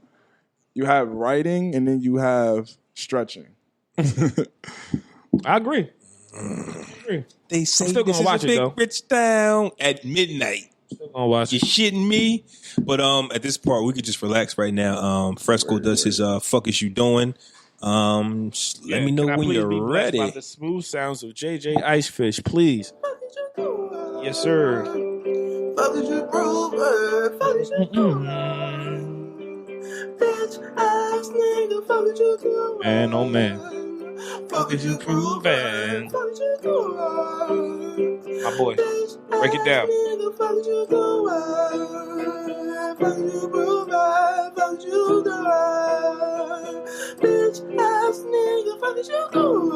you have writing and then you have stretching. I agree. They say still this gonna is watch a it, big though. rich town at midnight. Still gonna watch You it. shitting me? But at this part, we could just relax right now. Fresco does his "fuck is you doing?" Just let me know Can I when please you're be blessed by ready. the smooth sounds of JJ Icefish, please. Yes, sir. Fuck is you proving? Fuck is you doing? Bitch ass nigga, fuck is you doing? Man, oh man. Fuck is you proving? Fuck is you doing? My boy. Break it down. Nigga, fuck is you doing? Fuck is you proving? Fuck is you doing? Bitch ass nigga, fuck is you doing?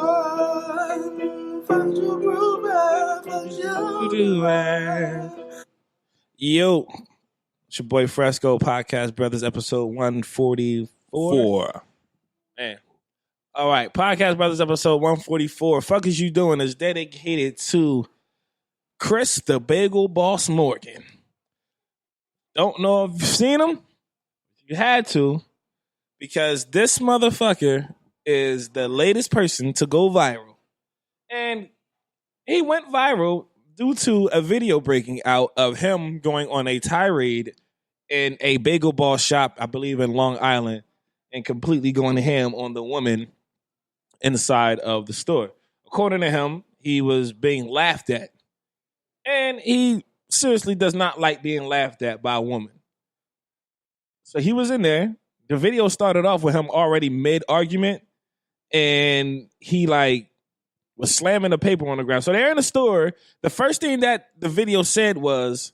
Fuck is you proving? Fuck is you doing? Yo, it's your boy Fresco, Podcast Brothers, episode 144. Four. Man. All right, Podcast Brothers, episode 144. Fuck is you doing is dedicated to Chris the Bagel Boss Morgan. Don't know if you've seen him. You had to, because this motherfucker is the latest person to go viral. And he went viral due to a video breaking out of him going on a tirade in a bagel boss shop, I believe in Long Island, and completely going ham on the woman inside of the store. According to him, he was being laughed at. And he seriously does not like being laughed at by a woman. So he was in there. The video started off with him already mid-argument, and he was slamming the paper on the ground. So they're in the store. The first thing that the video said was,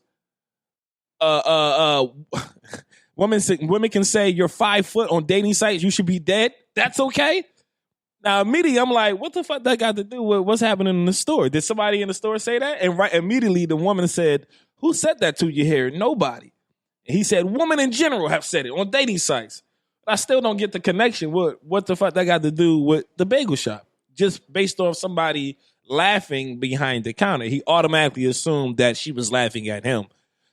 women can say you're 5 foot on dating sites, you should be dead. That's okay. Now immediately I'm like, what the fuck that got to do with what's happening in the store? Did somebody in the store say that? And right immediately the woman said, who said that to you here? Nobody. And he said, women in general have said it on dating sites. But I still don't get the connection with what the fuck that got to do with the bagel shop. Just based off somebody laughing behind the counter. He automatically assumed that she was laughing at him.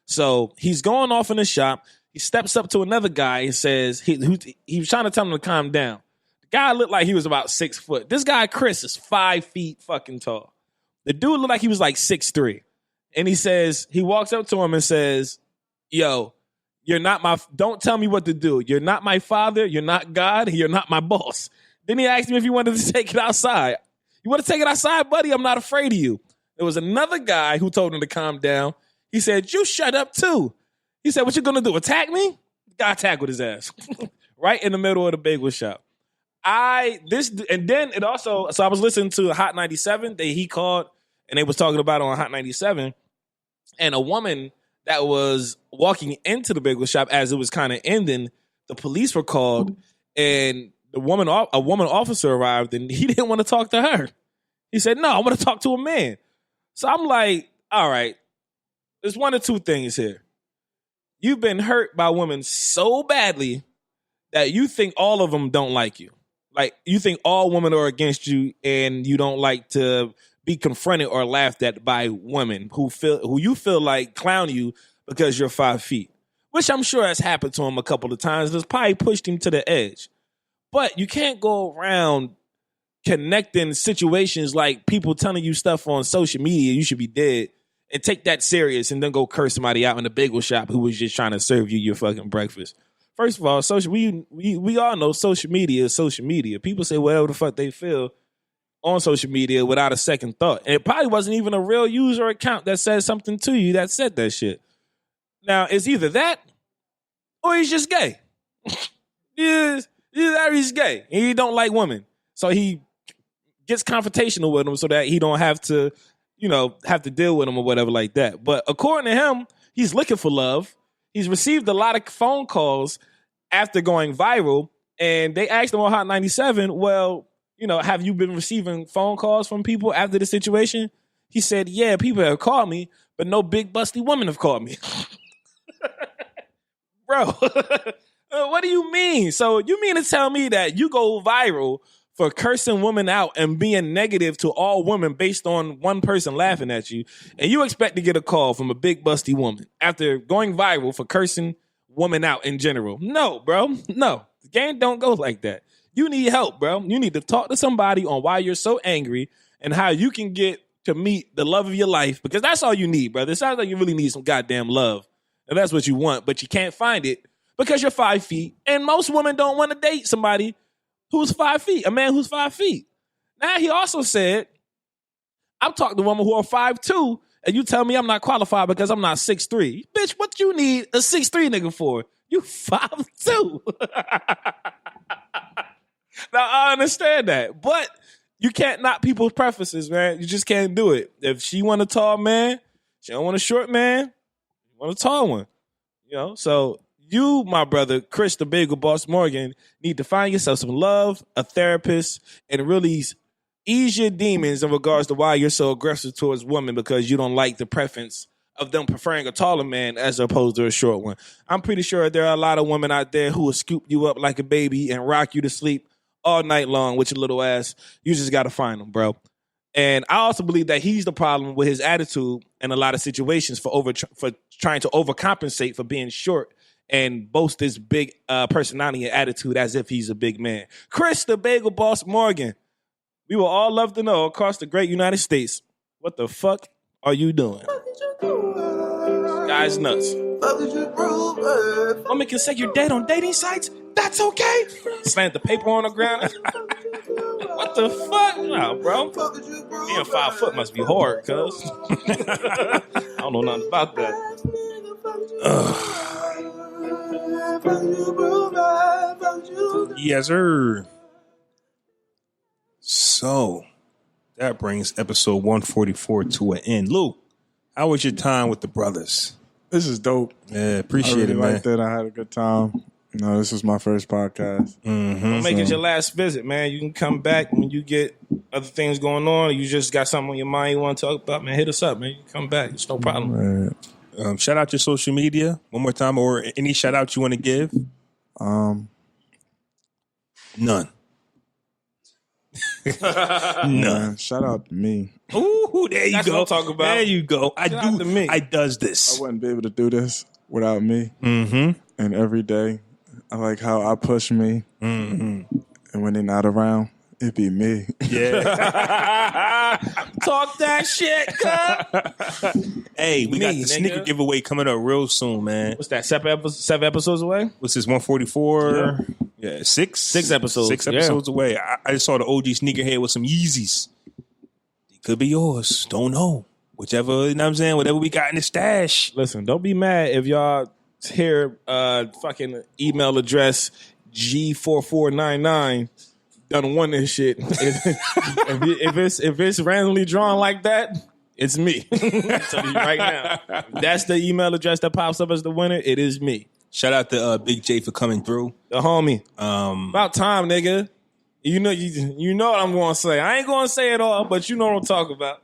So he's going off in the shop. He steps up to another guy and says, he was trying to tell him to calm down. The guy looked like he was about 6 foot. This guy, Chris, is 5 feet fucking tall. The dude looked like he was like 6'3". And he walks up to him and says, yo, don't tell me what to do. You're not my father. You're not God. You're not my boss. Then he asked me if he wanted to take it outside. You want to take it outside, buddy? I'm not afraid of you. There was another guy who told him to calm down. He said, you shut up too. He said, what you going to do, attack me? The guy tackled his ass right in the middle of the bagel shop. So I was listening to Hot 97 that he called, and they was talking about it on Hot 97, and a woman that was walking into the bagel shop as it was kind of ending, the police were called, and a woman officer arrived, and he didn't want to talk to her. He said, no, I want to talk to a man. So I'm like, all right, there's one of two things here. You've been hurt by women so badly that you think all of them don't like you. Like, you think all women are against you, and you don't like to be confronted or laughed at by women who you feel like clown you because you're 5 feet, which I'm sure has happened to him a couple of times. It's probably pushed him to the edge. But you can't go around connecting situations like people telling you stuff on social media, you should be dead, and take that serious and then go curse somebody out in the bagel shop who was just trying to serve you your fucking breakfast. First of all, we all know social media is social media. People say whatever the fuck they feel on social media without a second thought. And it probably wasn't even a real user account that said something to you that said that shit. Now, it's either that or he's just gay. He's gay and he don't like women. So he gets confrontational with them so that he don't have to deal with them or whatever like that. But according to him, he's looking for love. He's received a lot of phone calls after going viral, and they asked him on Hot 97, well, have you been receiving phone calls from people after the situation? He said, yeah, people have called me, but no big busty women have called me. Bro, what do you mean? So you mean to tell me that you go viral for cursing women out and being negative to all women based on one person laughing at you, and you expect to get a call from a big busty woman after going viral for cursing women out in general? No, bro. No. The game don't go like that. You need help, bro. You need to talk to somebody on why you're so angry and how you can get to meet the love of your life, because that's all you need, brother. It sounds like you really need some goddamn love, and that's what you want, but you can't find it because you're 5 feet, and most women don't want to date somebody who's 5 feet, a man who's 5 feet. Now, he also said, I'm talking to women who are 5'2", and you tell me I'm not qualified because I'm not 6'3". Bitch, what you need a 6'3" nigga for? You 5'2". Now, I understand that, but you can't knock people's preferences, man. You just can't do it. If she want a tall man, she don't want a short man, you want a tall one. So you, my brother, Chris the Bagel Boss Morgan, need to find yourself some love, a therapist, and really ease your demons in regards to why you're so aggressive towards women, because you don't like the preference of them preferring a taller man as opposed to a short one. I'm pretty sure there are a lot of women out there who will scoop you up like a baby and rock you to sleep all night long with your little ass. You just got to find them, bro. And I also believe that he's the problem with his attitude in a lot of situations for trying to overcompensate for being short and boast this big personality and attitude as if he's a big man. Chris the Bagel Boss Morgan, we will all love to know across the great United States, what the fuck are you doing? This guy's nuts. Woman can say you're dead on dating sites? That's okay. Slant the paper on the ground. What the fuck? Nah, bro. Being 5 foot must be hard, cuz. I don't know nothing about that. Yes, sir. So that brings episode 144 to an end. Lou, how was your time with the brothers? This is dope. Yeah, appreciate I really it, man. liked it. I had a good time. This is my first podcast. Don't make it your last visit, man. You can come back when you get other things going on. You just got something on your mind you want to talk about, man. Hit us up, man. You can come back. It's no problem. Right. Shout out your social media one more time, or any shout out you want to give. None. None. Man, shout out to me. Ooh, there you That's go. what I'm talking about. There you go. Shout out to me. I does I this. wouldn't be able to do this without me. Mm-hmm. And every day, I like how I push me. Mm-hmm. And when they're not around, it be me. Yeah. Talk that shit, cuz. Hey, we got Me, the sneaker nigga. giveaway coming up real soon, man. What's that? 7 episodes away? What's this, 144? Yeah, six? 6 episodes. 6 Yeah. episodes away. I just saw the OG sneakerhead with some Yeezys. It could be yours. Don't know. Whichever, you know what I'm saying? Whatever we got in the stash. Listen, don't be mad if y'all hear fucking email address G4499 done won this shit. If it's randomly drawn like that, it's me. I'm telling you right now. If that's the email address that pops up as the winner, it is me. Shout out to Big J for coming through. The homie. About time, nigga. You know what I'm going to say. I ain't going to say it all, but you know what I'm talking about.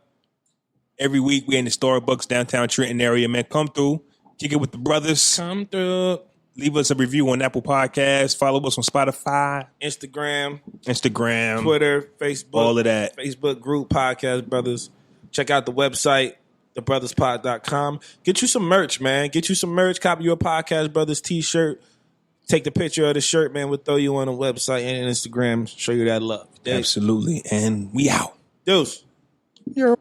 Every week we're in the Starbucks downtown Trenton area, man. Come through. Kick it with the brothers. Come through. Leave us a review on Apple Podcasts. Follow us on Spotify, Instagram, Twitter, Facebook. all of that. Facebook group, Podcast Brothers. Check out the website, thebrothers.com. Get you some merch, man. Get you some merch. Copy your Podcast Brothers t-shirt. Take the picture of the shirt, man. We'll throw you on the website and Instagram. Show you that love. Absolutely. And we out. Deuce. Yo.